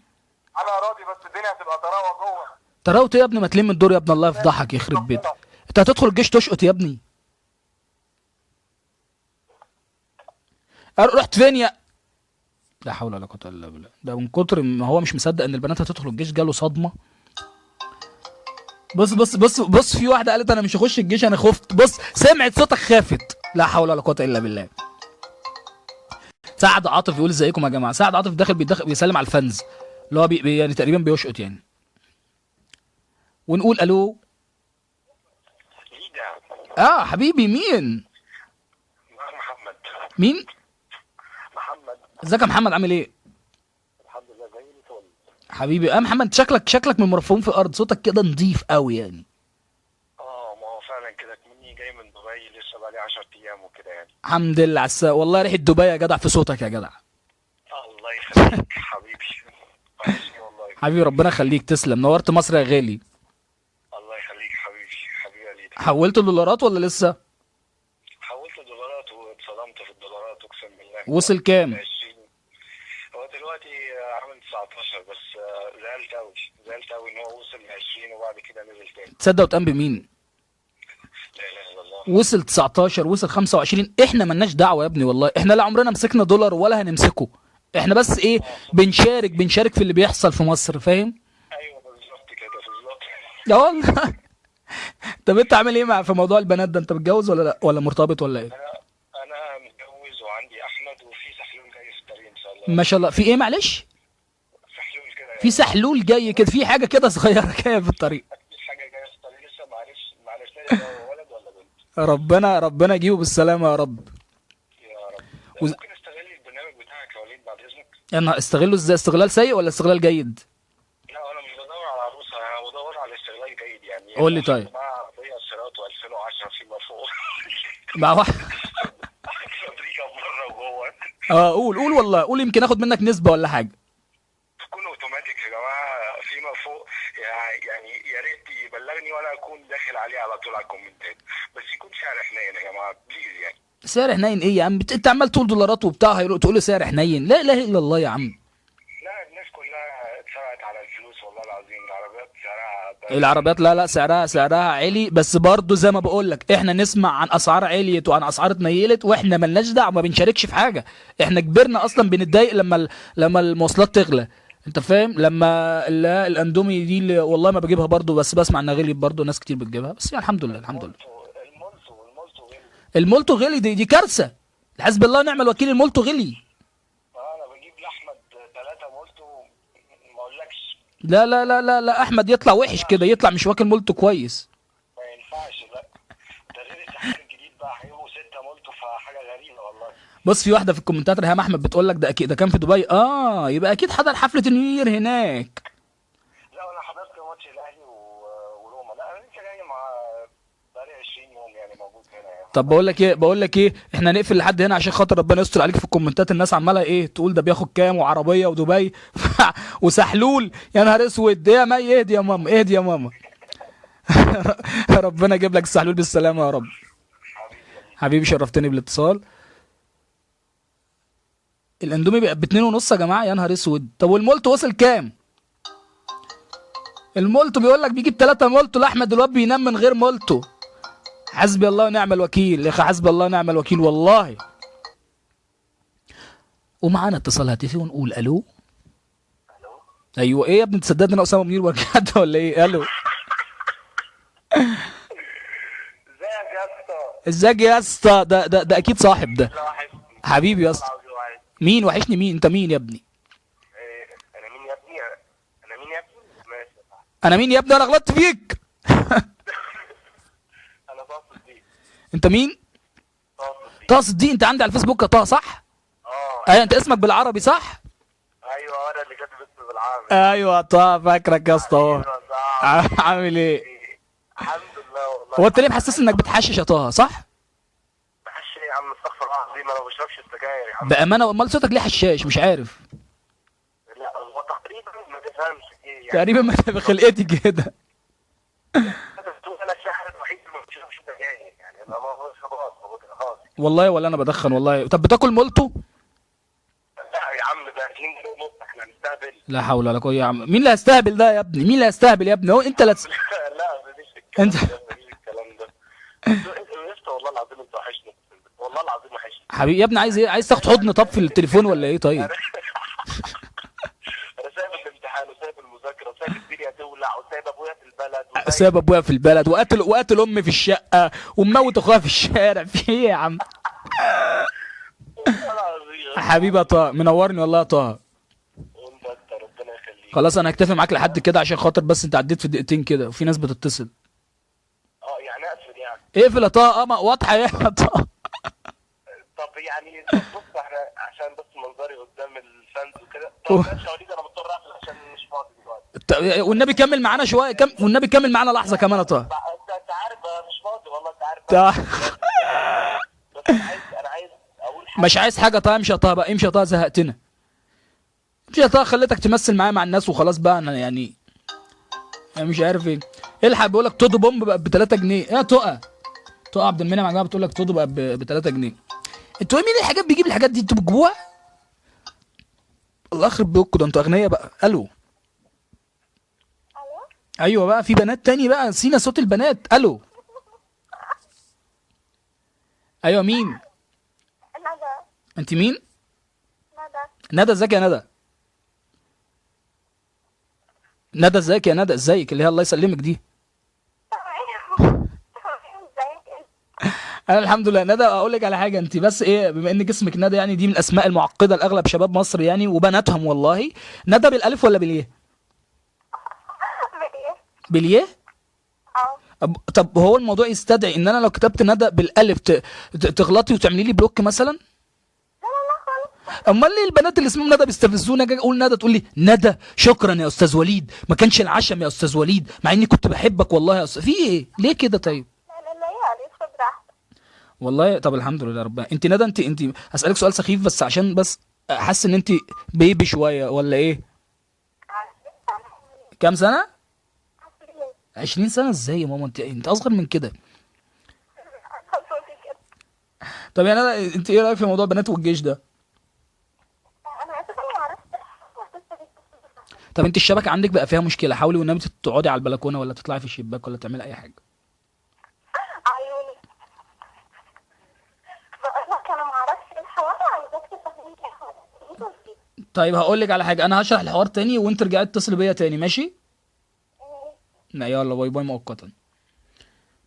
انا راضي بس الدنيا هتبقى طراوه جوه. تراوت يا ابني؟ ما تلم الدور يا ابني الله يفضحك يخرب بيتك. انت هتدخل الجيش تشقط يا ابني. رحت فين يا لا حول ولا قوه الا بالله. ده من كتر ما هو مش مصدق ان البنات هتدخل الجيش جاله صدمه. بص في واحده قالت انا مش هخش الجيش انا خفت. بص سمعت صوتك خافت. لا حول ولا قوه الا بالله. سعد عاطف يقول ازيكم يا جماعه. سعد عاطف داخل بيسلم على الفنز اللي هو يعني تقريبا بيشقط يعني. ونقول الو. حبيبي مين؟ محمد. مين؟ محمد. ازيك يا محمد عامل ايه؟ الحمد لله زي الفل. حبيبي محمد شكلك من مرفوعين في الارض، صوتك كده نضيف قوي يعني. ما هو فعلا كده مني جاي من دبي لسه بقالي 10 ايام وكده يعني. الحمد لله على السلامه. والله ريحه دبي يا جدع في صوتك يا جدع. الله يخليك حبيبي. والله حبيبي ربنا يخليك تسلم. نورت مصر يا غالي. الله يخليك حبيبي يا ليدي. حولت دولارات ولا لسه؟ حولت دولارات واتصدمت في الدولارات اقسم بالله. وصل كام؟ هو دلوقتي عامل 19 بس زعلت قوي ان هو وصل ل 20 وبعد كده نزل تاني. تصدق وتأمن بمين؟ لا اله الا الله. وصل 19 وصل 25. احنا ملناش دعوه يا ابني والله. احنا لا عمرنا مسكنا دولار ولا هنمسكه. احنا بس ايه بنشارك في اللي بيحصل في مصر فاهم؟ ايوه بالظبط كده بالظبط. يا والله. طب انت عامل ايه في موضوع البنات ده؟ انت متجوز ولا لا ولا مرتبط ولا ايه؟ انا متجوز وعندي احمد وفي سحلول جاي في الطريق ان شاء الله. ما شاء الله. في ايه معلش؟ سحلول كده يعني. في سحلول جاي كده، في حاجه كده صغيره جايه في الطريق. في حاجه جايه في الطريق لسه معلش هو ولد ولا بنت. ربنا يجيبه بالسلامه يا رب. يا رب. وز- ممكن استغل البرنامج بتاعك يا وليد بعد اذنك؟ انا استغله ازاي؟ استغلال سيء ولا استغلال جيد؟ لا انا مش بدور على عروسه، انا بدور على استغلال جيد يعني. قول لي طيب. معايا عربيه سيراتو 2010 فيما فوق. مع واحد. فابريكا بره وجوه. قول والله قول، يمكن اخد منك نسبه ولا حاجه. تكون اوتوماتيك يا جماعه فيما فوق. يعني يا ريت يبلغني وانا اكون داخل عليه على طول على الكومنتات، بس يكون سعر حنين يا جماعه بليز يعني. سعر حنين ايه يا عم؟ انت عمال تقول دولارات وبتاع، تقول له سعر حنين؟ لا اله الا الله يا عم. لا الناس كلها اتسرقت على الفلوس والله العظيم. العربيات سعرها العربيات لا سعرها عالي، بس برضه زي ما بقول لك احنا نسمع عن اسعار عليت وعن اسعار اتنيلت، واحنا ملناش دعوه، ما بنشاركش في حاجه. احنا كبرنا اصلا بنتضايق لما المواصلات تغلى، انت فاهم؟ لما الاندومي دي اللي والله ما بجيبها برضه، بس بسمع انها غليت برضه، ناس كتير بتجيبها، بس يعني الحمد لله الحمد لله. المولتو غالي. المولتو غلي، دي كارثه. حسبي الله ونعم الوكيل، المولتو غلي. انا بجيب لاحمد 3 مولتو ما اقولكش. لا احمد يطلع وحش كده، يطلع مش واكل مولتو كويس. ما ينفعش لا. ده غير التحديث الجديد بقى هيبقوا 6 مولتو، فحاجه غريبه والله. بص، في واحده في الكومنتات ريهام احمد بتقول لك ده اكيد ده كان في دبي، يبقى اكيد حضر حفله النيو يير هناك. لا انا حضرت ماتش الاهلي وروما. لا انا لسه جاي مع بقالي 20 يوم يعني موجود هنا يعني. طب بقول لك ايه، احنا نقفل لحد هنا عشان خاطر ربنا يستر عليك. في الكومنتات الناس عماله ايه تقول ده بياخد كام وعربيه ودبي وسحلول. يا نهار اسود، يا ما اهدي يا ماما، اهدي يا ماما. ربنا يجيب لك السحلول بالسلامه يا رب. حبيبي شرفتني بالاتصال. الاندومي بقى ب2.5 يا جماعه، يا نهار اسود. طب والمولتو وصل كام؟ المولتو بيقول لك بيجيب 3 مولتو لاحمد الواد بينام من غير مولتو. حسبي الله ونعم الوكيل يا اخي، حسبي الله ونعم الوكيل والله. ومعانا اتصال هاتفي ونقول الو. الو. ايوه، ايه يا ابني تصدقني انا اسامه منير ولا ولا ايه؟ الو. ازيك يا اسطى؟ ازيك يا اسطى؟ ده اكيد صاحب ده. لا وحشني حبيبي يا اسطى. مين وحشني؟ مين انت؟ مين يا ابني؟ انا مين يا ابني؟ انا مين يا ابني؟ ماشي. انا مين يا ابني؟ انا غلطت فيك. انا باصص دي. انت مين؟ باصص دي. طه دي انت عندي على الفيسبوك يا طه صح؟ ايوه انت اسمك بالعربي صح؟ ايوه انا اللي كاتب اسمي بالعربي. ايوه طه، فاكرك يا اسطى اهو. أيوة صح. عامل ايه؟ الحمد لله والله. هو انت ليه محسس انك بتحشش يا طه صح؟ بحش ايه يا عم؟ استغفر الله العظيم انا ما بشربش السجاير يا عم. بامانه، امال صوتك ليه حشاش؟ مش عارف. لا هو تقريبا ما تفهمش ايه يعني. تقريبا ما أنا بخلقتي كده. انا الشهر الوحيد اللي ما بشربش سجاير يعني. انا ما هو خلاص. والله ولا انا بدخن والله. طب بتاكل مولتو؟ لا يا عم ده 2 جنيه ونص، احنا هنستهبل. لا حول ولا قوه يا عم. مين اللي هيستهبل ده يا ابني؟ مين اللي هيستهبل يا ابني؟ هو انت لا مفيش الكلام انت ده، مفيش الكلام ده. يا اسطى والله العظيم انت وحشني، والله العظيم وحشني. حبيبي يا ابني، عايز ايه؟ عايز تاخد حضن طب في التليفون ولا ايه؟ طيب انا سايب الامتحان وسايب المذاكره وسايب الدنيا تولع وسايب ابويا في البلد ساب ابويا في البلد وقتل امي في الشقه وموت اخويا في الشارع. في ايه يا عم؟ حبيبي يا طه، منورني والله يا طه. وانت اكتر، ربنا يخليك. خلاص انا هكتفي معاك لحد كده عشان خاطر بس انت عديت في دقيقتين كده وفي ناس بتتصل. يعني اقفل يعني. اقفل يا طه. ما واضحه ايه يا طه؟ طب يعني بص احنا عشان بس منظري قدام الفانز وكده. طب ماشي يا وليد، انا مضطر اقفل عشان مش فاضي دلوقتي. والنبي كمل معانا شويه، والنبي كمل معانا لحظه كمان يا طه. انت عارف انا مش فاضي والله، انت عارف. بس انا عايز اقول حاجه. مش عايز حاجه. طه امشي يا طه بقى، امشي يا طه، زهقتنا. امشي يا طه، خليتك تمثل معايا مع الناس وخلاص بقى. انا يعني مش عارف ايه. الحق بيقول لك تودو بومب بقى ب3 جنيه. ايه يا تقى؟ تقى عبد المنعم يا جماعه بتقول لك تودو بقى ب3 جنيه. انتوا مين الحاجات بيجيب الحاجات دي؟ انتوا بتجيبوها؟ الله يخرب بيوتكم، ده انتوا اغنياء بقى. الو. الو. ايوه بقى، في بنات تاني بقى، نسينا صوت البنات. الو. ايوه مين؟ ندى. انت مين؟ ندى. ندى. ازيك يا ندى؟ ندى ازيك يا ندى؟ ازيك اللي هي الله يسلمك دي؟ ازيك؟ انا الحمد لله. ندى اقول لك على حاجه، انت بس ايه، بما ان جسمك ندى يعني دي من الاسماء المعقده لاغلب شباب مصر يعني وبناتهم والله. ندى بالالف ولا باليه؟ بايه؟ باليه؟ طب هو الموضوع يستدعي ان انا لو كتبت ندى بالالف تغلطي وتعملي لي بلوك مثلا؟ لا لا لا خالص. امال ليه البنات اللي اسمهم ندى بيستفزوني؟ اجي اقول ندى تقول لي ندى شكرا يا استاذ وليد، ما كانش العشم يا استاذ وليد، مع اني كنت بحبك والله يا استاذ. في ايه؟ ليه كده طيب؟ لا لا لا يعني خد راحتك. والله طب الحمد لله ربنا. انت ندى، انت هسألك سؤال سخيف بس عشان بس حاسس ان انت بيبي شويه ولا ايه؟ كام سنه؟ 20 سنه ازاي يا ماما؟ انت اصغر من كده. صوتي كده. طب يعني انت ايه رايك في موضوع البنات والجيش ده؟ انا اساسا ما اعرفش. طب انت الشبكه عندك بقى فيها مشكله، حاولي والنبي تقعدي على البلكونه ولا تطلعي في الشباك ولا تعملي اي حاجه. عيوني. بقول لك انا ما اعرفش الحوار، عايزاك تفهمني الحوار. طيب هقول لك على حاجه، انا هشرح الحوار تاني وانت رجعي اتصل بيا تاني ماشي؟ لا يلا باي باي مؤقتا.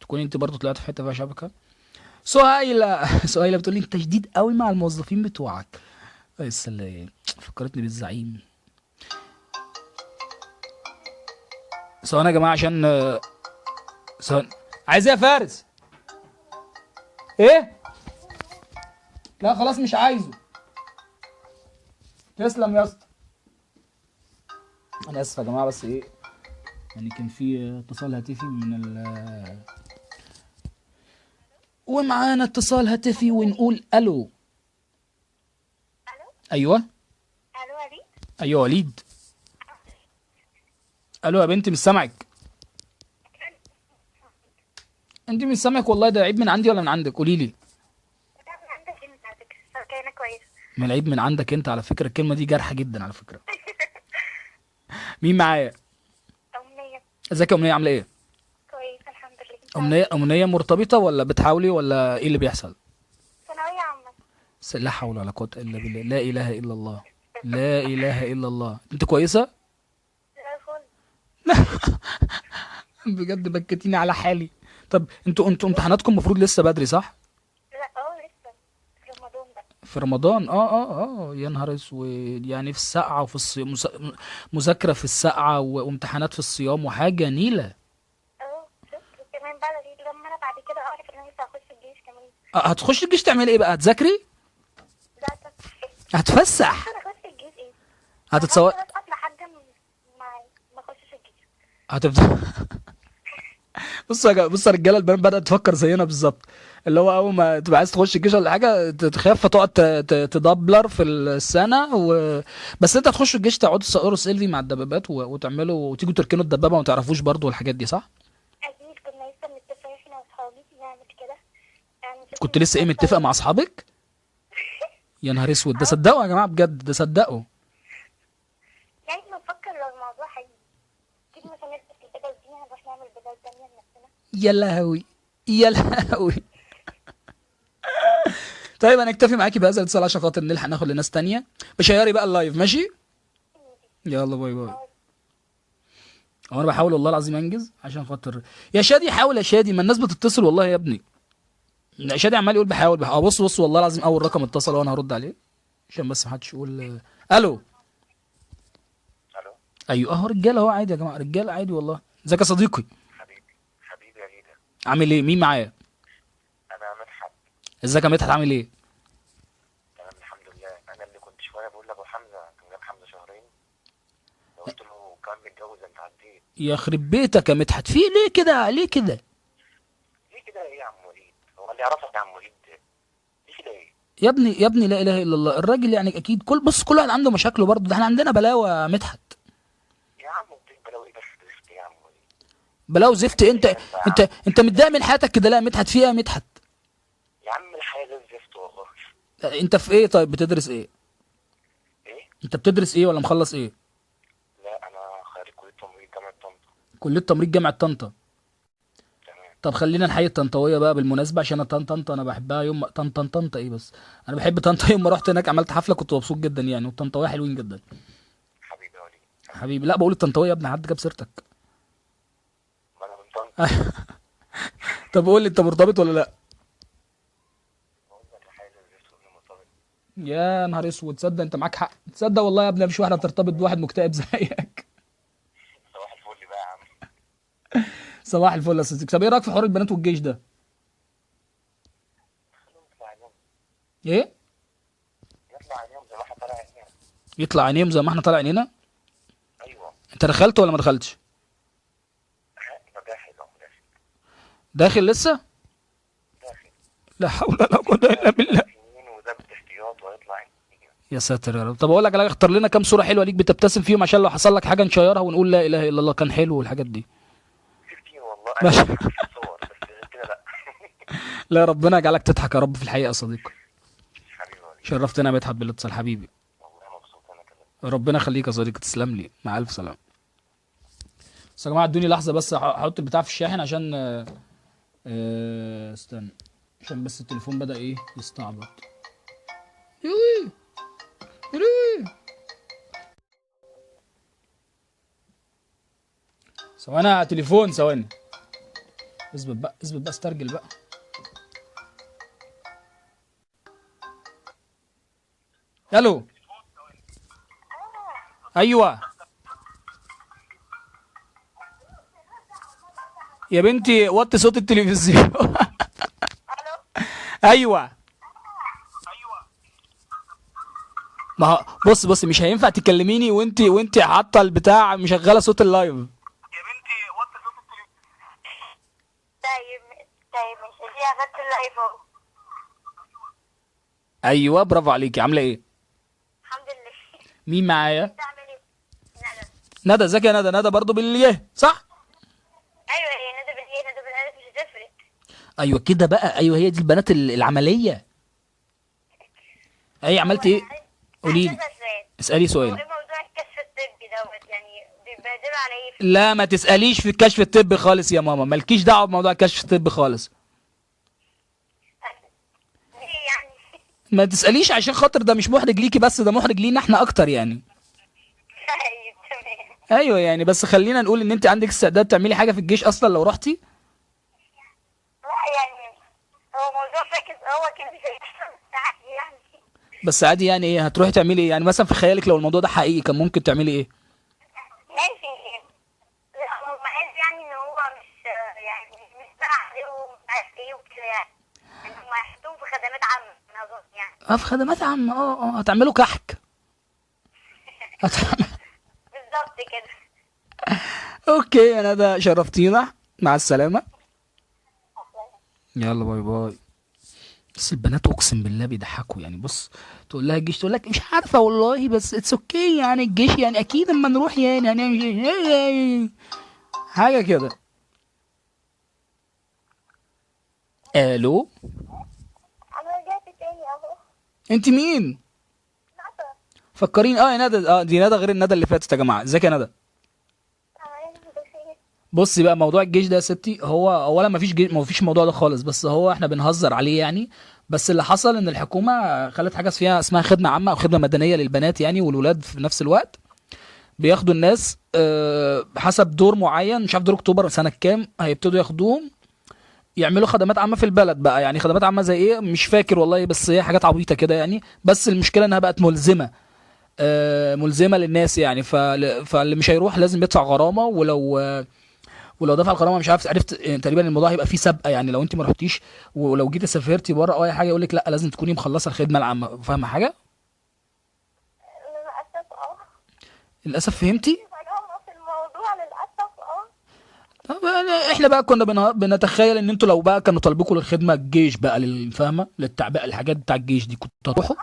تكوني انت برضو طلعت في حته فيها شبكه. سهيله سهيله بتقول لي انت شديد قوي مع الموظفين بتوعك. يا سلام، فكرتني بالزعيم. ثواني يا جماعه عشان ثواني. عايز ايه يا فارس؟ ايه؟ لا خلاص مش عايزه. تسلم يا اسطى. انا اسف يا جماعه بس ايه، يعني كان في اتصال هاتفي من ومعانا اتصال هاتفي ونقول الو. الو. ايوه. الو وليد. ايوه وليد. الو يا بنتي مش سامعك. انت مش سامعك والله، ده عيب من عندي ولا من عندك؟ قولي لي. ده من عندك انت على فكره، كانك كويس. من العيب من عندك انت على فكره، الكلمه دي جارحه جدا على فكره. مين معايا؟ امنيه. ازيك يا امنيه، عامله ايه؟ كويس الحمد لله. امنيه مرتبطه ولا بتحاولي ولا ايه اللي بيحصل؟ ثانويه عامه. لا حول ولا قوه الا بالله، لا اله الا الله، لا اله الا الله. انت كويسه؟ زي الفل. بجد بكتيني على حالي. طب انتوا امتحاناتكم المفروض لسه بدري صح؟ لا لسه في رمضان بقى. في رمضان يا نهار اسود، يعني في السقعه وفي الصيام، مذاكره في السقعه وامتحانات في الصيام وحاجه نيله. شفت كمان بقى لما انا بعد كده اعرف ان انا لسه هخش الجيش كمان. هتخشي الجيش تعملي ايه بقى؟ هتذاكري؟ لا هتفسح؟ انا اخش الجيش ايه؟ هتتصور؟ اسقط لحد ما اخشش الجيش. هتبدا. بصوا يا رجاله، البنات بدات تفكر زينا بالظبط، اللي هو اول ما تبقى عايز تخش الجيش ولا حاجه تخاف فتقعد تدبلر في السنه بس انت هتخشوا الجيش تقعدوا تصوروا سيلفي مع الدبابات وتعملوا وتيجوا تركنوا الدبابه وما تعرفوش برضو الحاجات دي صح؟ اكيد كنا لسه متفقين احنا واصحابي نعمل كده. يعني كنت لسه ايه متفق مع اصحابك؟ يا نهار اسود، ده صدقوا يا جماعه بجد، ده صدقوا. يعني بنفكر لو الموضوع هيجي تيجي مثلا نلبس البدل دي هنروح نعمل بدل تانية لنفسنا. يا لهوي يا لهوي. طيب انا اكتفي معاكي بهذا الاتصال عشان خاطر نلحق ناخد لناس تانية. بشيري بقى اللايف ماشي؟ يلا باي باي. انا بحاول والله العظيم انجز عشان خاطر يا شادي. حاول يا شادي، ما الناس بتتصل والله يا ابني. شادي عمال يقول بحاول. بص والله العظيم اول رقم اتصل وانا هرد عليه عشان بس ما حدش يقول الو. الو. ايوه رجاله اهو عادي يا جماعه، رجاله عادي والله. ازيك يا صديقي؟ حبيبي يا ليدا. عامل ايه؟ مين معايا؟ انا مدحت. ازيك يا مدحت، عامل ايه؟ تمام الحمد لله. انا اللي كنت شويه بقول لابو حمزه، كان جاب حمزه شهرين، قلت له كان متجوز انت عديت. يخرب بيتك يا مدحت، في ليه كده؟ ليه كده؟ ليه كده ايه يا عم وليد؟ هو اللي يعرفك يا عم وليد ليه كده ايه؟ يا ابني لا اله الا الله، الراجل يعني اكيد كل واحد عنده مشاكله برضه، ده احنا عندنا بلاوه يا مدحت. يا عم بلاوي ايه بس زفت يا عم وليد؟ بلاوي زفت؟ انت متضايق من حياتك كده؟ لا يا مدحت، في ايه يا مدحت؟ يا عم الحياه زي الزفت والله. انت في ايه طيب؟ بتدرس ايه؟ ايه؟ انت بتدرس ايه ولا مخلص ايه؟ لا انا خريج كليه تمريض جامعه طنطا. كليه تمريض جامعه طنطا. تمام. طب خلينا نحيي الطنطاويه بقى بالمناسبه عشان انا طنطا انا بحبها. يوم طنطا ايه بس، انا بحب طنطا. يوم ما رحت هناك عملت حفله كنت مبسوط جدا يعني، والطنطاويه حلوين جدا. حبيبي يا وليد. حبيبي. لا بقول الطنطاويه يا ابني، حد جاب سيرتك؟ ما انا من طنطا. طب قول لي انت مرتبط ولا لا؟ بقول لك الحياه زي الزفت وانا مرتبط. يا نهار اسود، تصدق انت معاك حق. تصدق والله يا ابني مفيش واحده ترتبط بواحد مكتئب زيك. صباح الفل بقى يا عم. صباح الفل يا صديقي. طب ايه رايك في حوار البنات والجيش ده؟ يطلع عليهم ايه؟ يطلع عليهم زي ما احنا طالع هنا. يطلع عينيهم زي ما احنا طالع عينينا. ايوه. انت دخلت ولا ما دخلتش؟ يبقى داخل اهو داخل. داخل لسه؟ داخل. لا حول ولا قوه الا بالله. سنين وده بالاحتياط ويطلع يجي. يا ساتر يا رب. طب اقول لك على حاجة، اختار لنا كام صوره حلوه ليك بتبتسم فيهم عشان لو حصل لك حاجه نشيرها ونقول لا اله الا الله كان حلو والحاجات دي. في كتير والله. ماشي. انا في الصور بس غير كده لا. لا ربنا يجعلك تضحك يا رب في الحقيقه يا صديقي. حبيبي وليد. شرفتنا يا مدحت بالاتصال حبيبي. والله مبسوط انا كمان. ربنا يخليك يا صديقي، تسلم لي، مع الف سلامه. بس يا جماعه ادوني لحظه بس هحط البتاع في الشاحن عشان استنى، عشان بس التليفون بدأ ايه يستعبط. يوي يوي. ثواني على تليفون، ثواني. اثبت بقى اثبت بقى، استرجل بقى. الو. ايوه يا بنتي وطي صوت التلفزيون. الو. ايوه. ما هو بص مش هينفع تكلميني وانت حاطه البتاع مشغله صوت اللايف. طيب طيب ماشي، دي اخدت اللايف اهو. ايوه برافو عليكي. عامله ايه؟ الحمد لله. مين معايا؟ بتعمل ايه؟ ندى. ندى. ازيك يا ندى؟ ندى برضه باليه صح؟ ايوه هي ندى بالايه، ندى بالالف مش هتفرق. ايوه كده بقى، ايوه هي دي البنات العمليه. اي عملت ايه؟ قولي لي. اسالي هو سؤال. ايه موضوع الكشف الطبي دوت؟ يعني بيبهدلوا على ايه؟ لا ما تساليش في الكشف الطبي خالص يا ماما، مالكيش دعوه بموضوع الكشف الطبي خالص. ليه يعني؟ ما تساليش عشان خاطر ده مش محرج ليكي بس، ده محرج لينا احنا اكتر يعني. طيب تمام. ايوه يعني، بس خلينا نقول ان انت عندك استعداد تعملي حاجه في الجيش اصلا لو رحتي. لا يعني هو موضوع فاكس، هو كان بيحصل ساعات يعني. بس عادي يعني، ايه هتروحي تعملي ايه يعني؟ مثلا في خيالك لو الموضوع ده حقيقي كان ممكن تعملي ايه؟ ماشي. لا هو عايز يعني ان هو مش يعني مش بقى عليه ومش عارف ايه وكده يعني. ان هم يحطوهم في خدمات عامة انا اظن يعني. اه في خدمات عامه. هتعملوا كحك. بالظبط كده. اوكي انا ده شرفتينا، مع السلامه. يلا باي باي. بس البنات اقسم بالله بيضحكوا يعني. بص تقول لها الجيش تقول لك مش عارفه والله بس اتس اوكي يعني الجيش يعني اكيد اما نروح يعني هنعمل ايه حاجه كده. الو. انا رجعت تاني اهو. انت مين؟ ندى. فكرين يا ندى. دي ندى غير الندى اللي فاتت يا جماعه. ازيك يا ندى؟ تمام بخير. بصي بقى، موضوع الجيش ده يا ستي هو اولا ما فيش جيش، ما فيش الموضوع ده خالص، بس هو احنا بنهزر عليه يعني. بس اللي حصل ان الحكومه خلت حاجه فيها اسمها خدمه عامه او خدمه مدنيه للبنات يعني والولاد في نفس الوقت. بياخدوا الناس حسب دور معين، مش عارف دور اكتوبر سنه كام هيبتدوا ياخدوهم يعملوا خدمات عامه في البلد بقى. يعني خدمات عامه زي ايه مش فاكر والله، بس هي حاجات عبيطه كده يعني. بس المشكله انها بقت ملزمه، ملزمه للناس يعني. فاللي مش هيروح لازم يدفع غرامه، ولو دفع الغرامه مش عارف عرفت تقريبا الموضوع هيبقى فيه سابقه يعني. لو انت ما رحتيش ولو جيتي سافرتي بره او اي حاجه يقول لك لا لازم تكوني مخلصه الخدمه العامه. فاهمه حاجه؟ للاسف للاسف فهمتي. هم في الموضوع للاسف طب احنا بقى كنا بنتخيل ان انتوا لو بقى كانوا طالبوكوا للخدمه الجيش بقى فاهمه للتعبئه الحاجات بتاع الجيش دي كنتوا هتروحوا.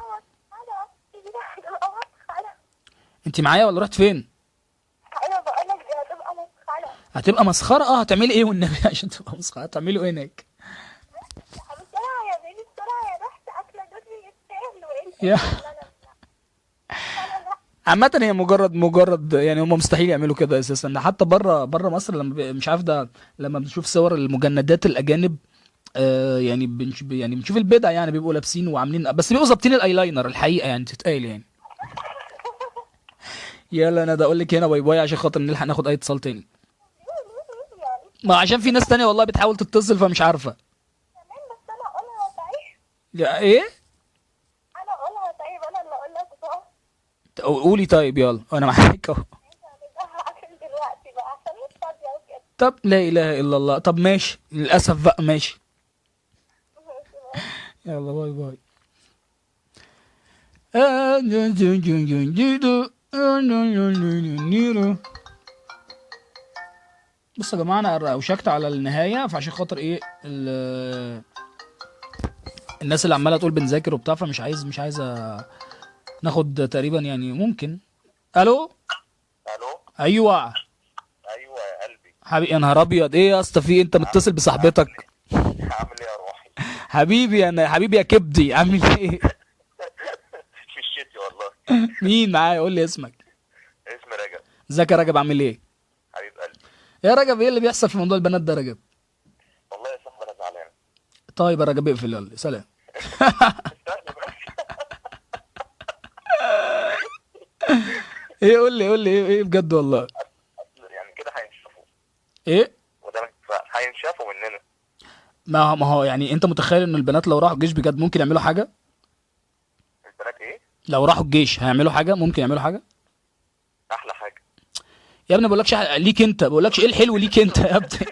انت معايا ولا رحت فين؟ انا بقول لك دي هتبقى مسخره. هتبقى مسخره. هتعملي ايه والنبي عشان تبقى مسخره؟ هتعملوا ايه هناك؟ بسرعه يا بيبي بسرعه يا رحت اكله دول يستاهلوا انت. يا عامة هي مجرد يعني هم مستحيل يعملوا كده اساسا. ده حتى بره مصر لما مش عارف ده لما بنشوف صور المجندات الاجانب يعني يعني بنشوف البدع يعني بيبقوا لابسين وعاملين، بس بيبقوا ظابطين الايلاينر الحقيقه يعني تتقال يعني. يلا انا ده اقول لك هنا باي باي عشان خاطر نلحق ناخد اي اتصال تاني. ما عشان في ناس تانية والله بتحاول تتصل فمش عارفه. تمام بس انا اقولها طيب. يا ايه؟ انا اقولها طيب، انا اللي اقول لك بقى. قولي طيب يلا انا معاك اهو. هعمل دلوقتي بقى عشان مش فاضيه وكده. طب لا اله الا الله. طب ماشي للاسف بقى، ماشي. يلا باي باي. بص يا جماعه، انا اوشكت على النهايه، فعشان خاطر ايه الناس اللي عماله تقول بنذاكر وبتاع، فمش عايز ناخد تقريبا يعني ممكن. الو. الو. ايوه ايوه يا قلبي. حبيبي، يا نهار ابيض، ايه يا اسطى، في انت متصل بصاحبتك؟ عامل ايه يا روحي؟ حبيبي انا حبيبي يا كبدي، عامل ايه؟ في الشتي والله. مين معايا؟ قول لي اسمك. اسم رجب. ازيك يا رجب، عامل ايه؟ حبيب قلبي. يا رجب، ايه اللي بيحصل في موضوع البنات ده يا رجب؟ والله يا صاحبي انا زعلان. طيب يا رجب اقفل، يلا سلام. استنى بس. ايه قول لي ايه بجد والله. يعني كده هينشفوا. ايه؟ وده ما ينفعش. هينشفوا مننا. ما هو يعني انت متخيل ان البنات لو راحوا الجيش بجد ممكن يعملوا حاجه؟ البنات ايه؟ لو راحوا الجيش هيعملوا حاجه؟ ممكن يعملوا حاجه؟ احلى حاجه. يا ابني ما بقولكش ليك انت، بقولكش ايه الحلو ليك انت يا ابني.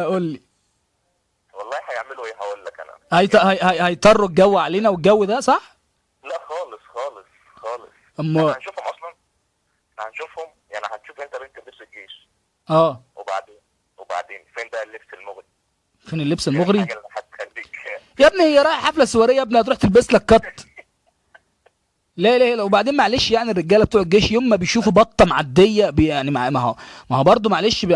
قول لي. والله هيعملوا ايه هقول لك انا. هيطروا الجو علينا والجو ده صح؟ لا خالص خالص خالص. اما احنا هنشوفهم اصلا. هنشوفهم يعني هتشوف انت بنت لبس الجيش. اه وبعدين فين بقى اللبس المغري؟ فين اللبس فين المغري؟ الحاجه اللي هتخليك؟ يا ابني هي رايحه حفله سواريه يا ابني، هتروح تلبس لك كت؟ لا لا لا. وبعدين معلش يعني الرجاله بتوع الجيش يوم ما بيشوفوا بطه معديه يعني ما هو برضه معلش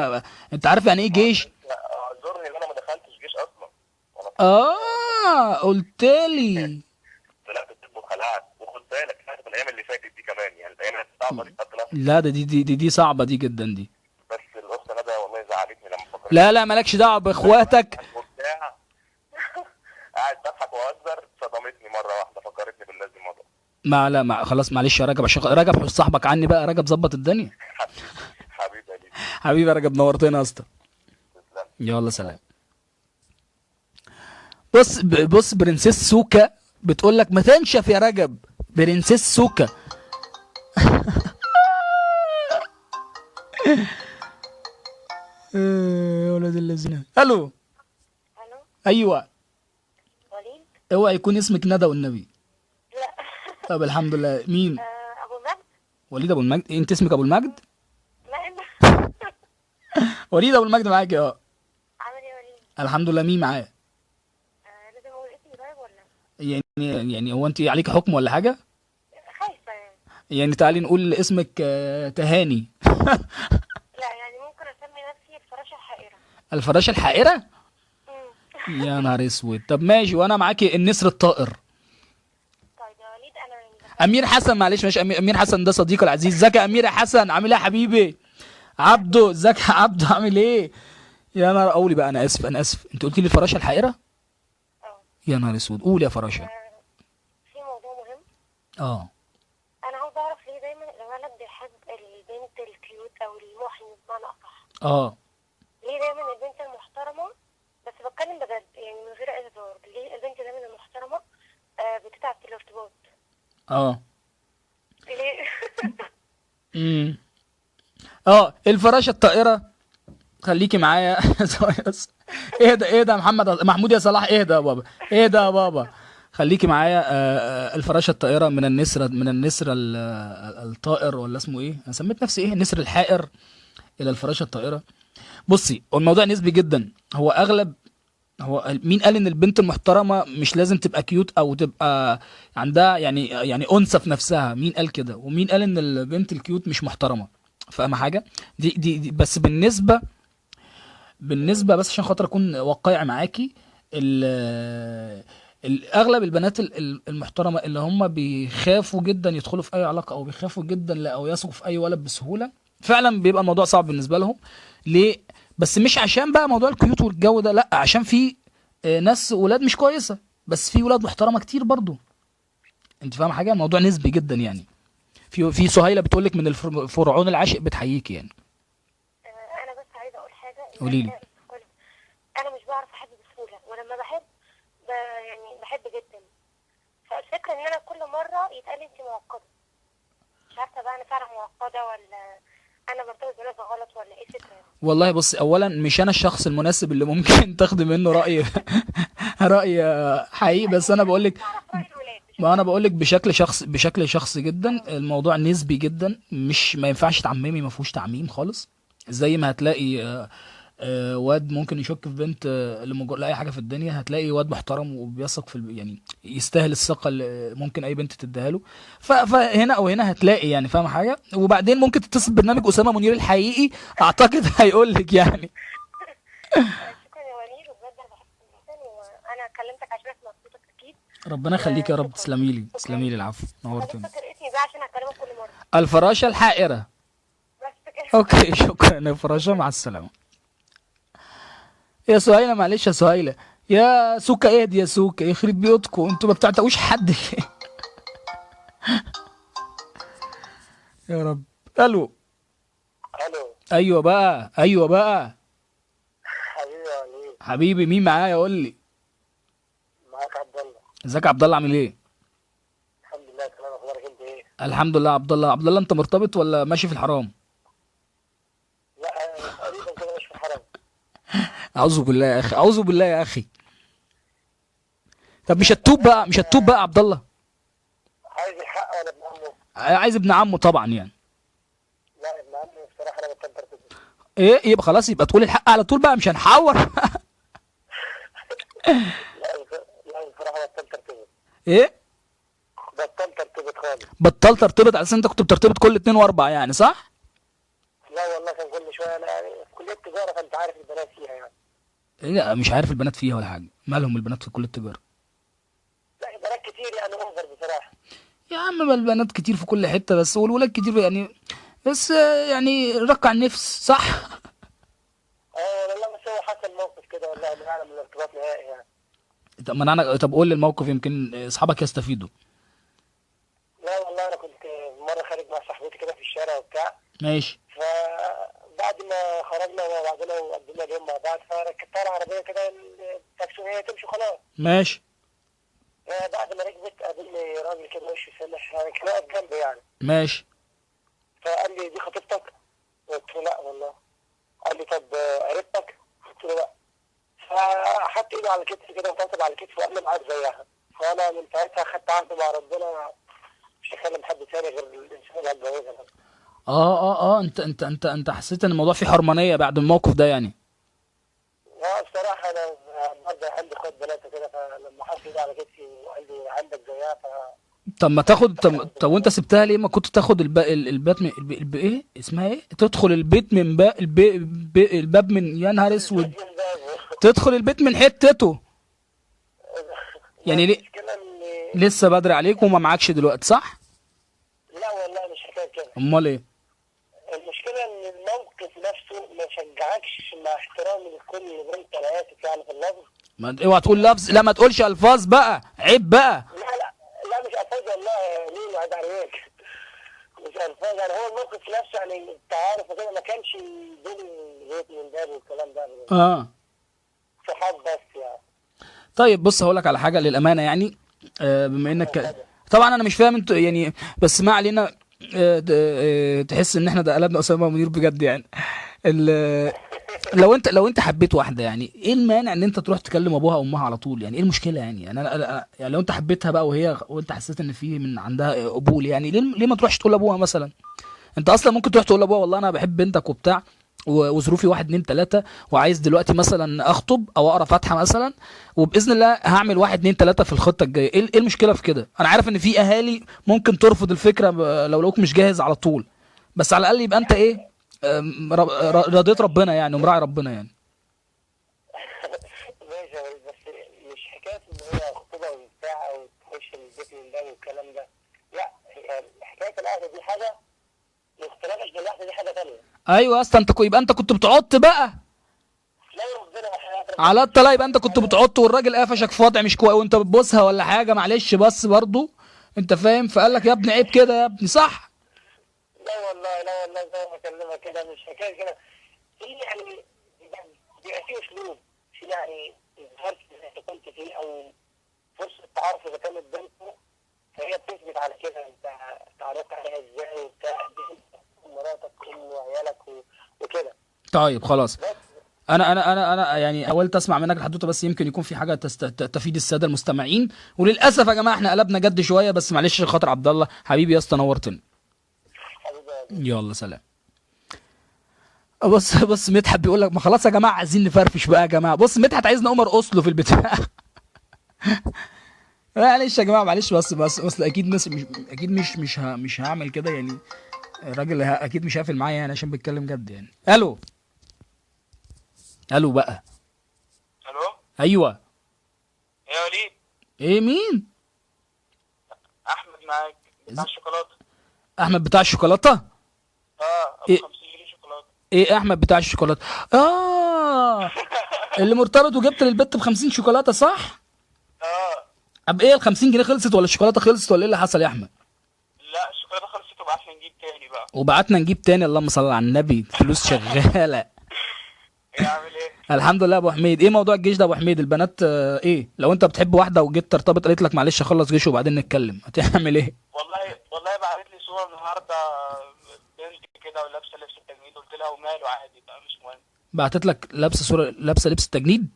انت عارف يعني ايه جيش؟ اعذرني ان انا ما دخلتش جيش اصلا. قلت لي. طلعت الطب وخلعت، وخد بالك في الايام اللي فاتت دي كمان، يعني الايام الصعبه دي طلعت. لا ده دي صعبه دي جدا دي. بس الاخت ندى والله زعلتني لما فكرت. لا لا مالكش دعوه باخواتك. وبتاع. قاعد بضحك واهزر، صدمتني مره واحده، فكرتني بالناس دي الموضوع. لا خلاص معلش يا رجب، عشان رجب صاحبك عني بقى، رجب ظبط الدنيا. حبيبي يا ليدي. حبيبي يا رجب، نورتنا يا اسطى. تسلم. يلا سلام. بص برنسيس سوكا بتقول لك ما تنشف يا رجب. برنسيس سوكا. يا ولاد الذين. الو. الو. ايوه. وليد. اوعى يكون اسمك ندى والنبي. لا. طب الحمد لله. مين؟ ابو مجد. وليد ابو المجد. انت اسمك ابو المجد؟ لا انت. وليد ابو المجد معاك اه. عامل ايه يا وليد؟ الحمد لله. مين معاه؟ لازم اقول اسمي طيب ولا؟ يعني هو انت عليك حكم ولا حاجه؟ خايفه يعني. يعني تعالي نقول اسمك تهاني. لا يعني ممكن اسمي نفسي الفراشه الحائره. الفراشه الحائره؟ مم. يا نهار اسود. طب ماشي، وانا معاكي النسر الطائر. طيب يا وليد انا امير حسن. معلش ماشي، امير حسن ده صديقي العزيز. ازيك يا امير حسن، عامل ايه يا حبيبي؟ عبده، ازيك يا عبده، عامل ايه؟ يا نهار، قولي بقى. انا اسف انت قلت لي الفراشه الحائره. اه يا نهار اسود، قول يا فراشه. في موضوع مهم. اه انا عاوز اعرف ليه دايما الولد بيحب البنت الكيوت او المحن بمعنى اصح. اه ليه دايما البنت المحترمه، بس بتكلم بجد يعني من غير اي هزار، ليه البنت دايما المحترمه بتتعب في الارتباط؟ اه ليه؟ امم الفراشه الطائره. خليكي معايا. ثواني بس. اهدى يا محمود يا صلاح، اهدى يا بابا، اهدى يا بابا. خليكي معايا. الفراشه الطائره من النسر الطائر، ولا اسمه ايه؟ انا سميت نفسي ايه؟ النسر الحائر الى الفراشه الطائره. بصي، هو الموضوع نسبي جدا. هو مين قال ان البنت المحترمه مش لازم تبقى كيوت او تبقى عندها يعني انثى في نفسها؟ مين قال كده؟ ومين قال ان البنت الكيوت مش محترمه؟ فاهمه حاجه؟ دي بس بالنسبه بس عشان خاطر اكون واقعي معاكي. اغلب البنات المحترمه اللي هم بيخافوا جدا يدخلوا في اي علاقه، او بيخافوا جدا او يثقوا في اي ولد بسهوله، فعلا بيبقى الموضوع صعب بالنسبه لهم. ليه؟ بس مش عشان بقى موضوع الكيوت والجو ده، لا، عشان في ناس ولاد مش كويسه، بس في ولاد محترمه كتير برضو. انت فاهم حاجه؟ الموضوع نسبي جدا يعني. في سهيله بتقول لك من الفرعون العاشق بتحييك يعني. انا بس عايزه اقول حاجه. قولي لي. انا مش بعرف احب بسهوله، ولما بحب يعني بحب جدا. فالفكره ان انا كل مره يتقال لي انت معقده. مش عارفه بقى انا فعلا معقده ولا انا برتبط بناس غلط ولا ايه فكرة؟ والله بص، اولا مش انا الشخص المناسب اللي ممكن تاخدي منه راي راي حقيقي، بس انا بقول لك، اعرف رأي الولاد مش ما انا بقول لك بشكل شخصي جدا، الموضوع نسبي جدا، مش ما ينفعش تعممي، ما فيهوش تعميم خالص. زي ما هتلاقي واد ممكن يشك في بنت لاي حاجه في الدنيا، هتلاقي واد محترم وبيثق في يعني يستاهل الثقه اللي ممكن اي بنت تديها له. فهنا او هنا هتلاقي يعني، فاهم حاجه؟ وبعدين ممكن تتصل برنامج اسامه منير الحقيقي، اعتقد هيقول لك يعني. شكرا يا وليد، وبجد انا بحبك جدا، وانا كلمتك عشان اسمع صوتك اكيد. ربنا يخليك يا رب، وشكرا. تسلمي لي، شكرا. تسلمي لي، العفو، خليك نورتني. فاكر اسمي بقى عشان هكلمك كل مرة. الفراشه الحائره. بس كده. اوكي، شكرا يا فراشه، مع السلامه. يا سهيله، معلش يا سهيله، يا سوكا اهدي، يا سوكا يخرب بيوتكم، انتوا ما بتعتقوش حد. يا رب. الو. الو. ايوه بقى، ايوه بقى. حبيبي يا وليد. حبيبي، مين معايا؟ قول لي. معاك عبد الله. ازيك يا عبد الله، عامل ايه؟ الحمد لله تمام. اخبارك انت ايه؟ الحمد لله. عبد الله، عبد الله، انت مرتبط ولا ماشي في الحرام؟ لا تقريبا كده مش في الحرم. اعوذ بالله يا اخي، اعوذ بالله يا اخي. طب مش هتتوب بقى، مش هتتوب بقى يا عبد الله؟ عايز الحق ولا ابن عمه؟ عايز ابن عمه طبعا يعني. لا ابن عمه بصراحه انا بطلت ارتبط. ايه، يبقى خلاص، يبقى تقول الحق على طول بقى، مش هنحور. لا بصراحه بطلت ارتبط. ايه؟ بطلت ارتبط خالص. بطلت ارتبط على اساس انت كنت بترتبط كل 2 و4 يعني، صح؟ لا والله كان كل شويه انا يعني في كليه تجاره، فانت عارف البنات فيها يعني. إيه، لا مش عارف البنات فيها ولا حاجه، مالهم البنات في كل التجاره؟ لا بنات كتير يعني اوفر بصراحه. يا عم، ما البنات كتير في كل حته، بس والولاد كتير يعني، بس يعني رقع النفس، صح؟ والله بس هو حصل موقف كده والله ما اعلم من الارتباط نهائي يعني. طب ما انا طب قول لي الموقف، يمكن اصحابك يستفيدوا. لا والله انا كنت مره خارج مع صاحبتي كده في الشارع وبتاع، ماشي. فبعد ما خرجنا مع بعضنا وقضينا اليوم مع بعض، فركبتها العربيه كده التاكسي تمشي خلاص. ماشي. بعد ما ركبت قابلني راجل كده وشه سامح يعني، كان واقف جنبي يعني. ماشي. فقال لي دي خطيبتك؟ قلت له لا والله. قال لي طب قريبتك؟ قلت له لا. فحط ايده على كتفي كده وطبطب على كتفي وقال لي معاك زيها. فانا من ساعتها خدت عهد مع ربنا مش هكلم حد تاني غير الانسان اللي هتجوزها بس. انت حسيت ان الموضوع فيه حرمانيه بعد الموقف ده يعني؟ بصراحه انا برضه عندي اخوات بنات كده، فلما حط ايده على كتفي وقال لي عندك زيها طب ما تاخد، طب وانت سبتها ليه؟ ما كنت تاخد الباب من ايه اسمها ايه، تدخل البيت من الباب من، يا نهار اسود، تدخل البيت من حتته يعني ليه؟ المشكله ان لسه بدري عليك وما معكش دلوقتي، صح؟ لا والله مش حكايه كده. امال ايه؟ المشكله ان الموقف نفسه ما شجعكش، مع احترامي لكل بنت انا اسف يعني في اللفظ. ما اوعى تقول لفظ، لا ما تقولش الفاظ بقى، عيب بقى. لا مش الفاظ والله، مين وعد عليك. مش الفاظ يعني، هو الموقف نفسه يعني انت عارف وكده، ما كانش بين البيت من باب والكلام ده. صحاب بس يعني. طيب بص، هقول لك على حاجه للامانه يعني، بما انك طبعا انا مش فاهم انتوا يعني، بس ما علينا. تحس ان احنا ده قلبنا اسامه منير بجد يعني. لو انت حبيت واحده يعني، ايه المانع ان انت تروح تكلم ابوها او امها على طول؟ يعني ايه المشكله يعني يعني لو انت حبيتها بقى وانت حسيت ان في من عندها قبول يعني، ليه ما تروحش تقول لابوها مثلا؟ انت اصلا ممكن تروح تقول لابوها والله انا بحب بنتك وبتاع، وظروفي 1 2 3، وعايز دلوقتي مثلا اخطب او اقرا فاتحه مثلا، وباذن الله هعمل 1 2 3 في الخطه الجايه. ايه المشكله في كده؟ انا عارف ان في اهالي ممكن ترفض الفكره لو لقوك مش جاهز على طول، بس على الاقل يبقى انت ايه، رضيت ربنا يعني ومراعي ربنا يعني. ماشي يا وليد، بس مش حكايه ان هي خطوبه وبتاع او تخش البيت من ده والكلام ده. لا هي حكايه القعده دي حاجه، واختلافك باللحظه دي حاجه ثانيه. ايوه اصلا يبقى انت كنت بتعط بقى لا ربنا على الطلاق، يبقى انت كنت بتعط والراجل قفشك في وضع مش كويس وانت بتبوسها ولا حاجه، معلش بس برضو انت فاهم، فقال لك يا ابني عيب كده يا ابني، صح؟ لا والله زي ما بكلمك كده مش حكايه كده. في يعني بيبقى في اسلوب، في يعني الظرف اللي انت كنت فيه او فرصه تعرف اذا كانت بنته، فهي بتثبت على كده انت تعرفت عليها ازاي وبتاع، دي مراتك ام وعيالك طيب خلاص. انا يعني حاولت اسمع منك الحدوته، بس يمكن يكون في حاجه تفيد الساده المستمعين. وللاسف يا جماعه احنا قلبنا جد شويه، بس معلش عشان خاطر عبد الله حبيبي يا اسطى، نورتني. يلا سلام. بص مدحت بيقول لك ما خلاص يا جماعه عايزين نفرفش بقى يا جماعه. بص مدحت عايزنا نقوم ارقص له في البتاع. معلش يا جماعه معلش، بس اكيد مش اكيد مش هعمل كده يعني. الراجل اكيد مش هقفل معايا يعني عشان بيتكلم جد يعني. الو الو بقى. الو. ايوه. يا وليد. ايه مين؟ احمد معاك بتاع الشوكولاته. احمد بتاع الشوكولاته؟ ابو ايه 50 جنيه شوكولاته. ايه احمد بتاع الشوكولاته؟ اللي مرتبط وجبت للبت ب 50 شوكولاته صح؟ طب ايه ال 50 جنيه خلصت ولا الشوكولاته خلصت ولا ايه اللي حصل يا احمد؟ لا الشوكولاته خلصت وبعتنا نجيب تاني بقى. وبعتنا نجيب تاني؟ اللهم صل على النبي، فلوس شغاله. ايه عامل ايه؟ الحمد لله يا ابو حميد. ايه موضوع الجيش ده يا ابو حميد؟ البنات ايه لو انت بتحب واحده وجيت ترتبط قالت لك معلش اخلص جيش وبعدين نتكلم، هتعمل ايه؟ والله بعتت لي صوره النهارده بنت كده ولابسه لبس التجميل، قلت لها وماله عادي بقى مش مهم. بعتت لك لابسه صوره لابسه لبس التجنيد؟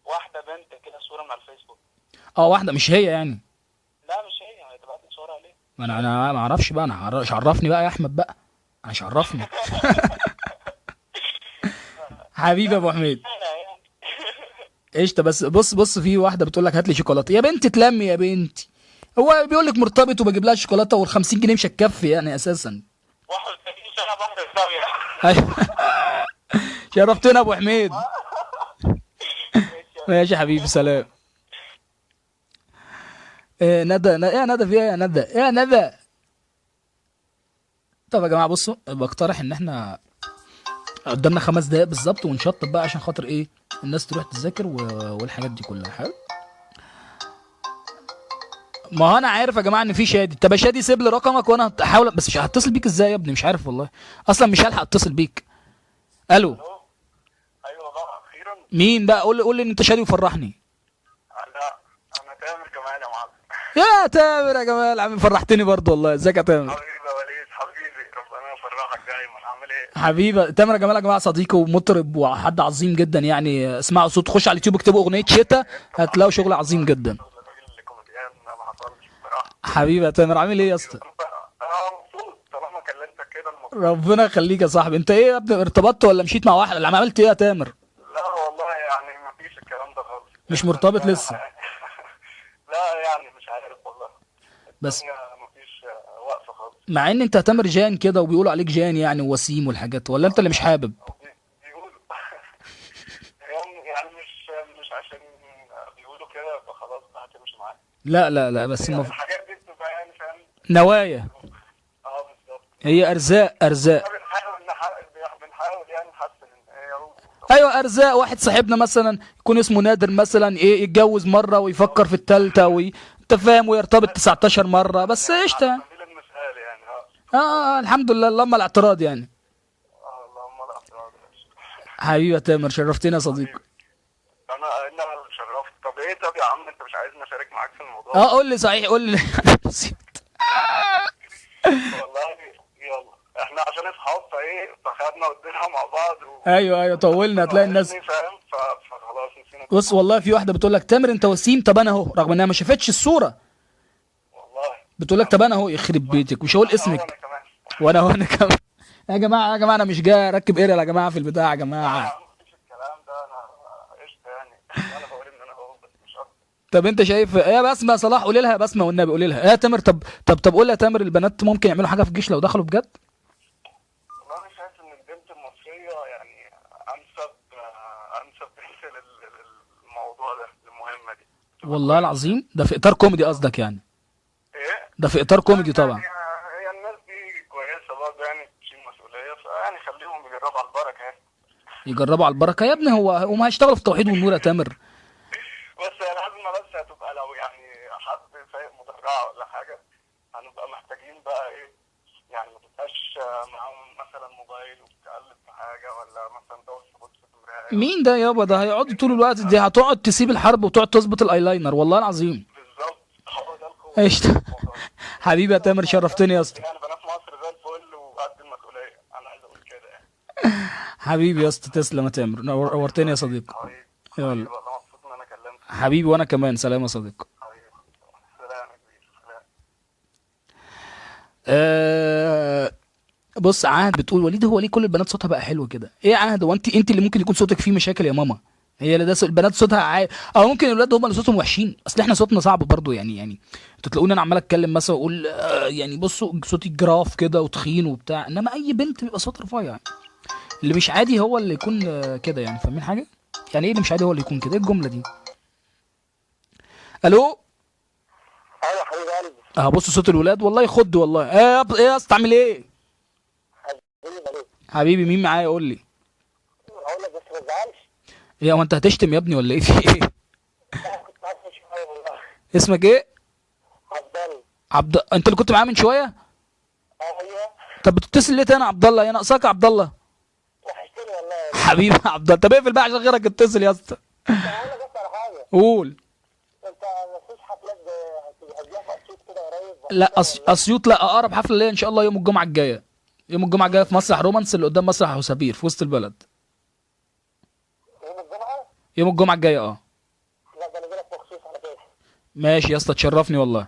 واحده بنت كده صوره من على الفيسبوك. واحده مش هي يعني؟ لا مش هي تبعت لي صورها ليه؟ ما انا ما اعرفش بقى، انا مش عرفني بقى يا احمد بقى، انا مش عرفني. حبيبي يا ابو حميد. قشطه. بس بص في واحده بتقول لك هات لي شوكولاته يا بنتي، تلمي يا بنتي. هو بيقول لك مرتبط وبجيب لها شوكولاته وال 50 جنيه مش هتكفي يعني اساسا. 31 سنه بحر الزاويه. ايوه. شرفتنا يا ابو حميد. ماشي يا حبيبي سلام. ندى ايه يا ندى؟ في ايه يا ندى؟ ايه يا ندى؟ طب يا جماعه بصوا، بقترح ان احنا قدامنا 5 دقايق بالظبط ونشطب بقى عشان خاطر ايه الناس تروح تذاكر والحاجات دي كلها. حلو. ما هو انا عارف يا جماعه ان في شادي. طب يا شادي سيب لي رقمك وانا هحاول، بس مش هتصل بيك ازاي يا ابني؟ مش عارف والله، اصلا مش هلحق اتصل بيك. الو. ايوه بقى اخيرا. مين بقى؟ قول لي ان انت شادي وفرحني. انا تامر كمال يا معلم. يا تامر يا جمال عم فرحتني برضه والله. ازيك يا تامر؟ حبيبي يا وليد حبيبي، ربنا يفرحك دايما. عامل ايه؟ حبيبي تامر يا جمال يا جماعه صديقي ومطرب وحد عظيم جدا يعني. اسمعوا صوت، خش على اليوتيوب اكتبوا اغنيه شتا هتلاقوا شغل عظيم جدا. حبيبي يا تامر عامل ايه يا اسطى؟ انا مبسوط طالما كلمتك كده المفروض. ربنا يخليك يا صاحبي. انت ايه يا ابني، ارتبطت ولا مشيت مع واحد ولا عملت ايه يا تامر؟ لا والله يعني مفيش الكلام ده خالص. مش مرتبط لسه؟ لا يعني مش عارف والله. بس مفيش وقفه خالص. مع ان انت يا تامر جان كده وبيقولوا عليك جان يعني وسيم والحاجات، ولا انت اللي مش حابب؟ بيقولوا. يعني مش عشان بيقولوا كده فخلاص هتمشي معاك. لا بس الحاجات دي بتبقى يعني فاهم نوايا. بالظبط. هي ارزاق. بنحاول يعني نحسن. ايوه ارزاق. واحد صاحبنا مثلا يكون اسمه نادر مثلا ايه يتجوز مره ويفكر في الثالثه انت فاهم، ويرتبط 19 مره بس قشطه يعني. الحمد لله. اللهم الاعتراض يعني. اللهم الاعتراض. حبيبي يا تامر شرفتنا يا صديقي. انا اللي شرفت. طب يا عم انت مش عايزني اشارك معاك في الموضوع؟ قول لي صحيح قول لي. والله يلا احنا عشان اصحاب فخدنا ودينا مع بعض ايوه طولنا هتلاقي الناس فاهم. فخلاص نسينا. بص والله في واحده بتقول لك تامر انت وسيم، طب انا اهو، رغم انها ما شافتش الصوره. والله بتقول لك طب انا اهو، يخرب بيتك مش هقول اسمك. وانا كمان. يا جماعه انا مش جاي اركب ايرل يا جماعه في البتاع يا جماعه. مفيش الكلام ده. انا قشطه يعني. انا بقول ان انا اهو بس مش اكتر. طب انت شايف ايه يا بسمه صلاح؟ قولي لها يا بسمه والنبي قولي لها. ايه يا تامر؟ طب قول لها يا تامر البنات ممكن يعملوا حاجه في الجيش لو دخلوا بجد؟ والله انا شايف ان البنت المصريه يعني انسب بنت للموضوع ده، المهمه دي. والله العظيم ده في اطار كوميدي قصدك يعني؟ ايه ده في اطار كوميدي طبعا. هي الناس دي كويسه برضه يعني بتشيل مسؤوليه، فيعني خليهم يجربوا على البركه يعني. يجربوا على البركه يا ابني. هو ما هيشتغلوا في التوحيد والنور يا تامر. بس الازمه بس هتبقى لو يعني حد سايق مدرعه ولا حاجه، هنبقى محتاجين بقى ايه يعني ما تبقاش معاهم مثلا موبايل وبتقلب في حاجه، ولا مثلا دوت تبص في المرايه. مين ده يابا؟ ده هيقعد طول الوقت. دي هتقعد تسيب الحرب وتقعد تظبط الايلاينر والله العظيم. بالظبط هو ده القوه. قشطه. حبيبي يا تامر شرفتني يا اسطى. يعني بنات مصر زي الفل وقد المسؤوليه، انا عايز اقول كده يعني. حبيبي يا اسطى، تسلم يا تامر، نورتني يا صديقي. حبيبي يلا حبيبي، والله مبسوط ان انا كلمتك. حبيبي، وانا كمان. سلام يا صديقي. حبيبي، سلام يا كبير، سلام. أه بص، عهد بتقول وليد هو ليه كل البنات صوتها بقى حلو كده؟ ايه يا عهد، هو انت اللي ممكن يكون صوتك فيه مشاكل يا ماما؟ هي اللي البنات صوتها او ممكن الولاد هم اللي صوتهم وحشين. اصل احنا صوتنا صعب برضو، يعني انتوا تلاقوني انا عمال اتكلم مثلا واقول يعني بصوا صوتي جراف كده وتخين وبتاع، انما اي بنت بيبقى صوت رفيع يعني. اللي مش عادي هو اللي يكون كده يعني، فاهمين حاجه؟ يعني ايه اللي مش عادي هو اللي يكون كده؟ ايه الجمله دي؟ الو. ايوه حبيب قلبي. بص صوت الولاد والله يخض والله. ايه يا اسطى، عامل ايه؟ حبيبي عليك. حبيبي مين معايا؟ قول لي. اقول لك بس ما تزعلش. ايه هو انت هتشتم يا ابني ولا ايه؟ في ايه؟ لا كنت عارف شويه والله. اسمك ايه؟ عبد الله. انت اللي كنت معاه من شويه؟ ايوه. طب بتتصل ليه تاني يا عبد الله؟ يا ناقصاك يا عبد الله. وحشتني والله. حبيبي يا عبد الله، طب اقفل بقى عشان غيرك يتصل يا اسطى. طب اقول لك بس على حاجه. قول. انت مفيش حفلات هتديها في اسيوط كده قريب؟ لا اسيوط لا، اقرب حفله ليا ان شاء الله يوم الجمعه الجايه. يوم الجمعه الجايه في مسرح رومانس اللي قدام مسرح حسابير في وسط البلد. يوم الجمعه؟ يوم الجمعه الجايه اه. لا ده انا جاي لك مخصوص على كده. ماشي يا اسطى، تشرفني والله.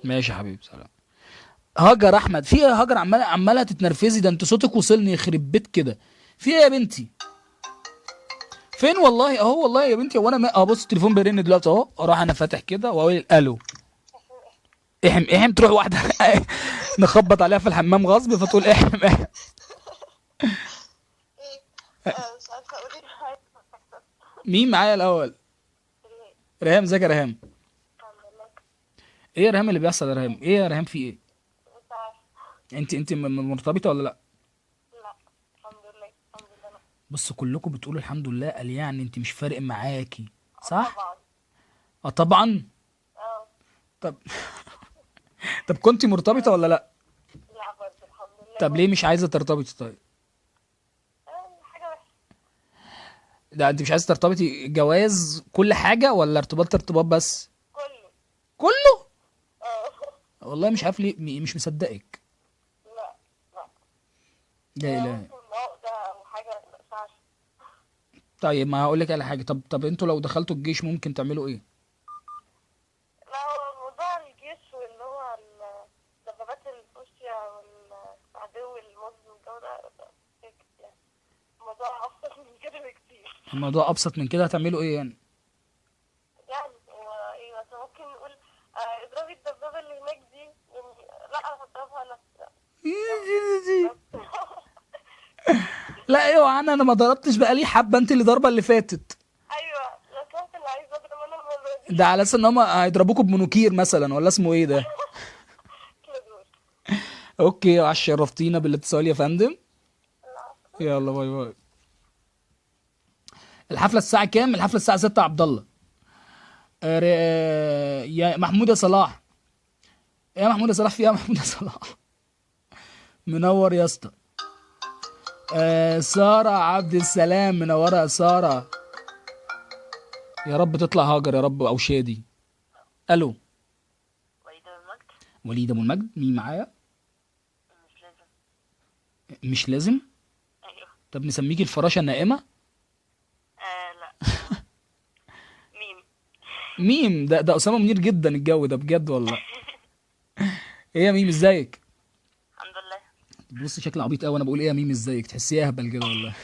ماشي يا حبيبي، سلام. هاجر احمد، في ايه يا هاجر؟ عماله تتنرفزي، ده انت صوتك وصلني يخرب بيت كده. في ايه يا بنتي؟ فين والله؟ اهو والله يا بنتي. وانا بص التليفون بيرن دلوقتي اهو، اروح انا فاتح كده واقول الو. احم تروح واحده نخبط عليها في الحمام غصب فتقول احم. مش عارفه اقول ايه حاجه. مين معايا الاول؟ ريهام. ازيك يا ريهام؟ الحمد لله. ايه يا ريهام اللي بيحصل يا ريهام؟ ايه يا ريهام في ايه؟ مش عارفه. انت مرتبطه ولا لا؟ لا الحمد لله الحمد لله. بص كلكم بتقولوا الحمد لله، قال يعني انت مش فارق معاكي صح؟ طبعا. طبعا. اه. طب طب كنت مرتبطه ولا لا؟ لا برضه الحمد لله. طب ليه مش عايزه ترتبطي طيب؟ حاجه وحشه. لا انت مش عايزه ترتبطي جواز كل حاجه ولا ارتباط بس؟ كله. كله. اه. والله مش عارف ليه مش مصدقك. لا لا. لا اله. ممكن عقده او حاجه ما ينفعش. طيب ما هقول لك على حاجه. طب انتوا لو دخلتوا الجيش ممكن تعملوا ايه؟ لا هو موضوع الجيش واللي هو دبابات الروسيا والعدو المظلم والجو ده فكر يعني. الموضوع أبسط من كده بكتير. الموضوع ابسط من كده، هتعملوا ايه يعني؟ يعني هو ايه مثلا ممكن نقول اضربي الدبابة اللي هناك دي يعني. لا انا هضربها انا. لا ايوه انا ما ضربتش بقالي حبه، انت اللي ضاربه اللي فاتت. ايوه لو كنت اللي عايزه اضرب انا المرة دي. ده على اساس ان هم هيضربوكوا بمونوكير مثلا ولا اسمه ايه ده؟ كده دول. اوكي، عش شرفتينا بالاتصال يا فندم. يلا باي باي. الحفله الساعه كام؟ الحفله الساعه 6 يا عبد الله. يا محمود يا صلاح. يا محمود يا صلاح، في إيه يا محمود يا صلاح؟ منور يا اسطى. ساره عبد السلام، منوره يا ساره. يا رب تطلع هاجر يا رب او شادي. الو. وليد المجد. وليد ابو المجد، مين معايا؟ مش لازم. مش لازم. ايوه. طب نسميكي الفراشه النائمه. لا. ميم. ميم ده اسامه منير جدا الجو ده بجد والله. ايه يا ميم ازيك؟ الحمد لله. بص شكل عبيط قوي، انا بقول ايه يا ميم ازيك، تحسيه اهبل كده والله.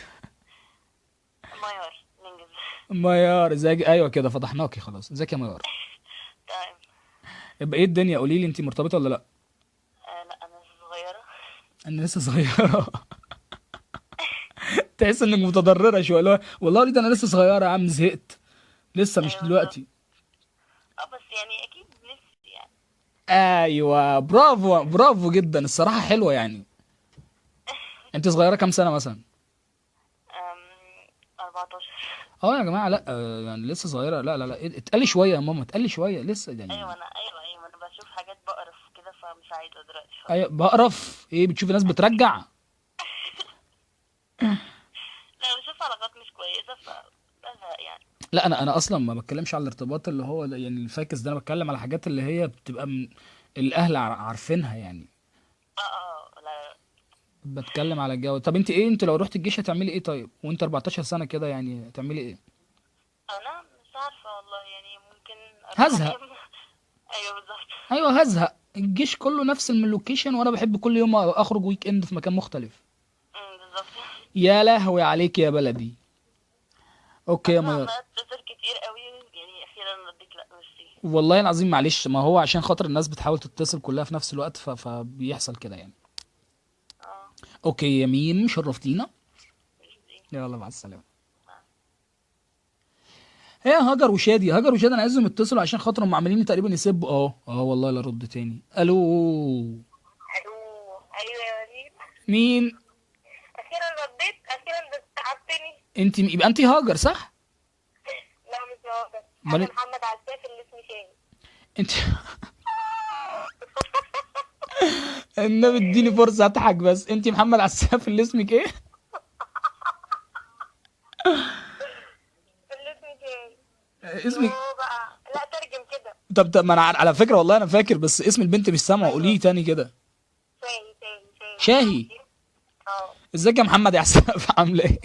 ميار ننجز. ميار ازيك؟ ايوه كده فضحناكي خلاص. ازيك يا ميار؟ تمام. يبقى ايه الدنيا؟ قولي لي انت مرتبطه ولا لا؟ لا انا صغيرة. انا لسه صغيره. تحس انك متضرره شويه. لا والله وليد انا لسه صغيره يا عم، زهقت لسه مش ايوه دلوقتي. بس يعني اكيد نفسي يعني. ايوه برافو برافو جدا الصراحه، حلوه يعني. انت صغيره كام سنه مثلا؟ 14. يا جماعه لا يعني لسه صغيره. لا اتقلي شويه يا ماما، اتقلي شويه لسه يعني. ايوه انا بشوف حاجات بقرف كده فمش عايزه دلوقتي خالص. ايوه بقرف ايه؟ بتشوفي ناس بترجع؟ لا بشوف علاقات مش كويسه فبزهق يعني. لا انا اصلا ما بتكلمش على الارتباط اللي هو يعني الفاكس ده، انا بتكلم على حاجات اللي هي بتبقى من الاهل عارفينها يعني. لا. بتكلم على الجو. طب انت ايه، انت لو رحت الجيش هتعملي ايه طيب وانت 14 سنة كده، يعني هتعملي ايه؟ انا مش عارفه والله، يعني ممكن اروح هزهق. انام. ايوه بالظبط. ايوه هزهق، الجيش كله نفس اللوكيشن، وانا بحب كل يوم اخرج ويك اند في مكان مختلف. بالظبط. يا لهوي عليك يا بلدي. اوكي يا اصلا ميار. عماله اتصل كتير قوي، يعني اخيرا رديت لا ميرسي. والله العظيم معلش، ما هو عشان خاطر الناس بتحاول تتصل كلها في نفس الوقت فبيحصل كده يعني. اه اوكي يا ميم، شرفتينا. ميرسي. يلا مع السلامة. هي هاجر وشادي، هاجر وشادي انا عايزهم يتصلوا عشان خاطر هم عمالين تقريبا يسبوا. والله لا رد تاني. الو. الو. ايوه يا وليد. مين؟ اخيرا رديت، اخيرا بس تعبتني. انت يبقى انت هاجر صح؟ لا مش هقدر، امال انا محمد عساف اللي اسمي شاهين. انت النبي اديني فرصة اضحك بس. انت محمد عساف اللي اسمك ايه؟ اللي اسمي شاهين. اسمك. يو بقى لا ترجم كده. طب ما انا على فكرة والله انا فاكر، بس اسم البنت مش سامعه، قوليه تاني كده. شاهي شاهي شاهي. شاهي. اه. ازيك يا محمد يا عساف عامله ايه؟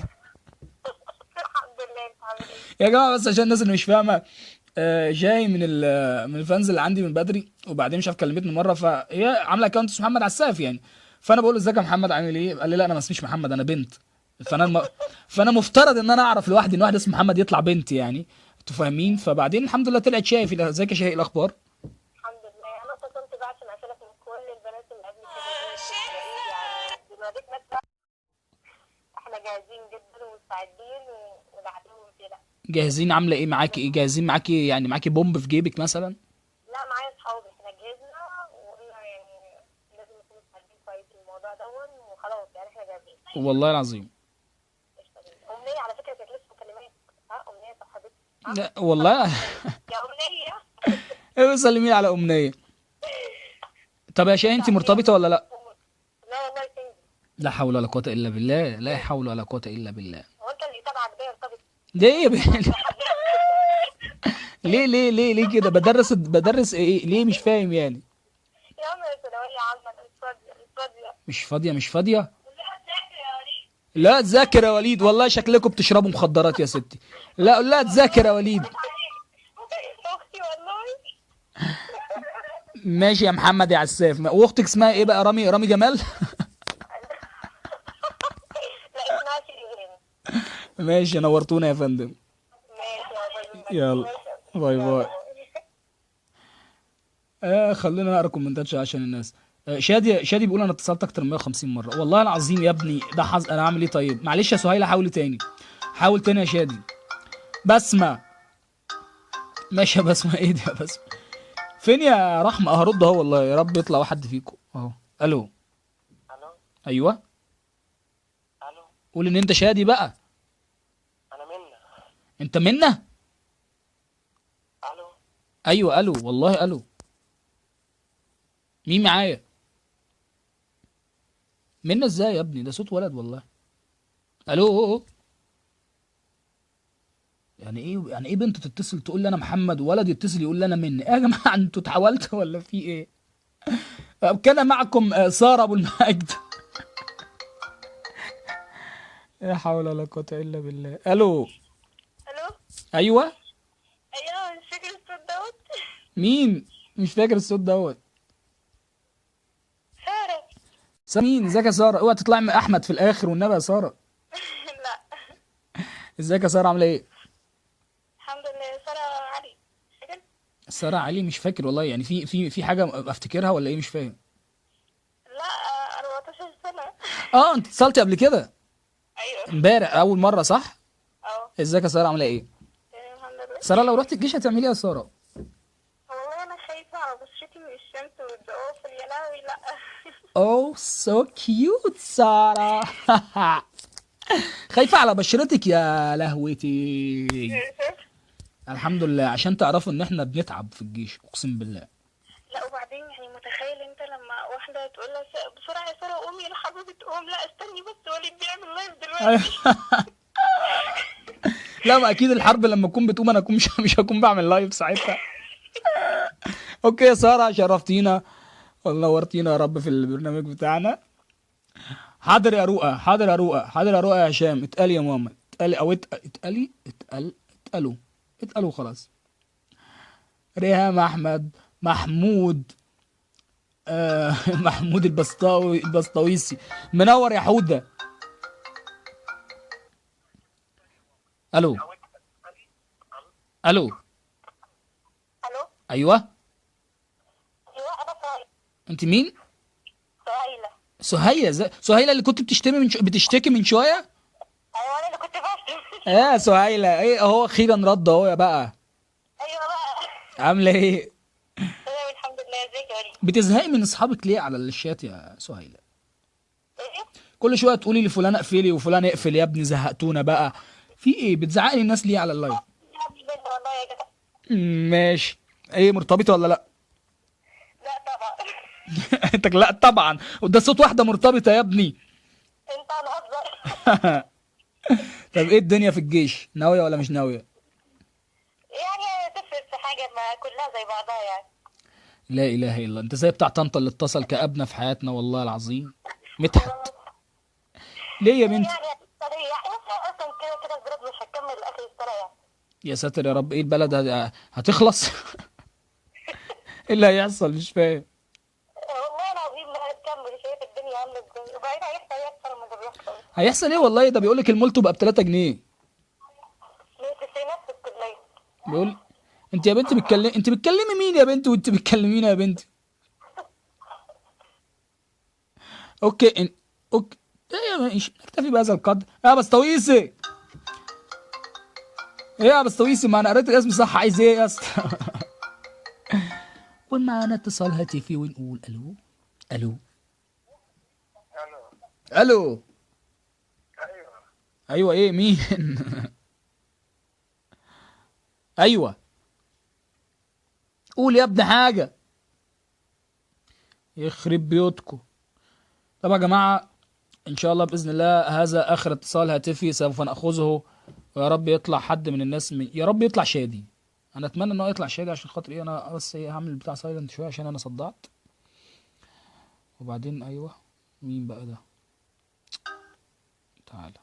الحمد لله، انت عامل ايه؟ يا جماعه بس عشان الناس اللي مش فاهمه، جاي من الفانز اللي عندي من بدري، وبعدين مش عارف كلمتني مره، فهي عامله اكونت اسمه محمد عساف يعني. فانا بقول له ازيك يا محمد عامل ايه؟ قال لي لا انا ما اسميش محمد، انا بنت. فانا مفترض ان انا اعرف لوحدي ان واحد اسمه محمد يطلع بنت يعني. انتوا فاهمين؟ فبعدين الحمد لله طلعت شايف. ازيك يا شاهي، إيه الاخبار؟ الحمد لله. انا اتصلت بقى عشان اسالك من كل البنات اللي قبل كده دول يعني دلوقتي بس احنا جاهزين جدا ومستعدين ونعديهم كده. جاهزين؟ عامله ايه معاكي؟ ايه جاهزين معاكي يعني؟ معاكي بومب في جيبك مثلا؟ لا معايا اصحابي، احنا جهزنا وقلنا يعني لازم نكون مستعدين كويس للموضوع دون، وخلاص يعني احنا جاهزين. والله العظيم. قشطة جدا. امنيه على فكره كانت لسه مكلماك. ها امنيه صاحبتي. ها لا والله. يا امنيه. سلمي على امنيه. طب يا شاهي انت مرتبطه ولا لا؟ لا والله سنجل. لا حول ولا قوة إلا بالله، لا حول ولا قوة إلا بالله. هو انت اللي تبعك ده يرتبط؟ ليه يا ليه كده؟ بدرس ايه؟ ليه مش فاهم يعني؟ يا عم يا ثانويه عامه، أنا مش فاضيه مش فاضيه. مش فاضية. لا تذاكر يا وليد. لا تذاكر يا وليد، والله شكلكم بتشربوا مخدرات يا ستي. لا تذاكر يا وليد. اختي والله. ماشي يا محمد يا عساف. واختك اسمها ايه بقى؟ رامي جمال. لا اسمها شيرين. ماشي، نورتونا يا فندم. ماشي يا فندم. يلا باي باي. خلينا نقرا كومنتات شوية عشان الناس. شادي بيقول انا اتصلت اكتر من 150 مره. والله العظيم يا ابني ده حظ، انا اعمل ايه طيب؟ معلش يا سهيله، حاولي تاني. حاول تاني يا شادي. بسمه. ماشي يا بسمه، ايه دي يا بسمه؟ فين يا رحمه؟ هرد اهو والله، يا رب يطلع واحد فيكم اهو. الو. الو. ايوه. الو. قول ان انت شادي بقى. انا منى. انت منى؟ الو. ايوه الو، والله الو. مين معايا؟ منى ازاي يا ابني؟ ده صوت ولد والله. الو. يعني ايه بنت تتصل تقول لي انا محمد، وولد يتصل يقول لي انا منى؟ ايه يا جماعه انتوا اتحولتوا ولا في ايه؟ كان معكم ساره ابو المجد. لا حول ولا قوه الا بالله. الو. الو. ايوه. ايوه مش فاكر الصوت دوت. مين؟ مش فاكر الصوت دوت. سارة. مين؟ ازيك يا ساره؟ اوعى تطلعي من احمد في الاخر والنبي يا ساره. لا. ازيك يا ساره عامله ايه؟ الحمد لله. سارة علي. فاكر؟ ساره علي مش فاكر والله، يعني في حاجه افتكرها ولا ايه؟ مش فاهم. لا 14 سنة. انت اتصلتي قبل كده ايوه. امبارح اول مره صح؟ اه. ازيك يا ساره عامله ايه؟ الحمد لله. ساره لو رحت الجيش هتعملي ايه يا ساره؟ والله انا خايفة على بشرتي من الشمس والضوافر، يا لهوي لا. اوه سو كيوت ساره. خايفه على بشرتك يا لهوتي. الحمد لله، عشان تعرفوا ان احنا بنتعب في الجيش اقسم بالله. لا وبعدين يعني متخيل انت لما واحدة تقول لها بسرعة يا سارة قومي يا حبيبي، تقوم لا استني بس وليد بيعمل لايف دلوقتي. لا ما اكيد الحرب لما تكون بتقوم انا اكون مش هكون بعمل لايف ساعتها. اوكي يا ساره، شرفتينا ونورتينا يا رب في البرنامج بتاعنا. حاضر يا رؤى، حاضر يا رؤى، حاضر يا رؤى يا هشام. اتقالي يا ماما، اتقالي او اتقالي، اتقالوا خلاص. ريهام احمد، محمود، محمود البسطويسي، منور يا حوده. الو الو. الو. ايوه. ايوه انا سهيلة. انت مين؟ سهيلة. سهيله اللي كنت بتشتكي من شويه. ايوه انا اللي كنت بشتم. يا سهيله، ايه اهو اخيرا رد اهو يا بقى. ايوه بقى. عامله ايه؟ تمام الحمد لله. ازيك يا وليد؟ بتزهقي من اصحابك ليه على الشات يا سهيله؟ ايه؟ كل شويه تقولي لي فلان اقفلي وفلان اقفل، يا ابني زهقتونا بقى. في ايه بتزعقي الناس ليه على اللايف؟ مش بنت والله يا جدع. ماشي. ايه مرتبطه ولا لا؟ لا طبعا. انت لا طبعا، وده صوت واحده مرتبطه يا ابني. انت هنهزر. طب ايه الدنيا في الجيش، ناويه ولا مش ناويه؟ يعني تفرق في حاجة، ما كلها زي بعضها يعني. لا اله الا الله، انت زي بتاع طنطا اللي اتصل كأبنا في حياتنا والله العظيم. مدحت. ليه يا بنتي؟ يعني اصلا كده كده البلد مش هتكمل لاخر السنة يعني. يا ساتر يا رب، ايه البلد هتخلص؟ ايه اللي هيحصل مش فاهم. والله العظيم ما هتكمل. شايف الدنيا عاملة ازاي، وبعدين هيحصل اكتر من اللي بيحصل. هيحصل ايه والله، ده بيقول لك المولتو بقى ب 3 جنيه. من التسعينات في الكلية. بيقول انت يا بنت انت بتكلمي مين يا بنت وانت بتكلمينا يا بنتي؟ اوكي اوكي. ايه ماشي، نكتفي بهذا القدر. يا بسطويسي، ايه يا بسطويسي، ما انا قريت الاسم صح. عايز ايه يا اسطى؟ ومعانا اتصال هاتفي ونقول الو. الو الو. ايوه ايوه ايه مين؟ ايوه قول يا ابني حاجه. يخرب بيوتكم. طب يا جماعه، ان شاء الله باذن الله هذا اخر اتصال هاتفي سوف ناخذه، ويا رب يطلع حد من الناس يا رب يطلع شادي. انا اتمنى ان هو يطلع شادي عشان خاطر ايه، انا بس ايه هعمل بتاع سايلنت شويه عشان انا صدعت. وبعدين ايوه، مين بقى ده؟ تعالى.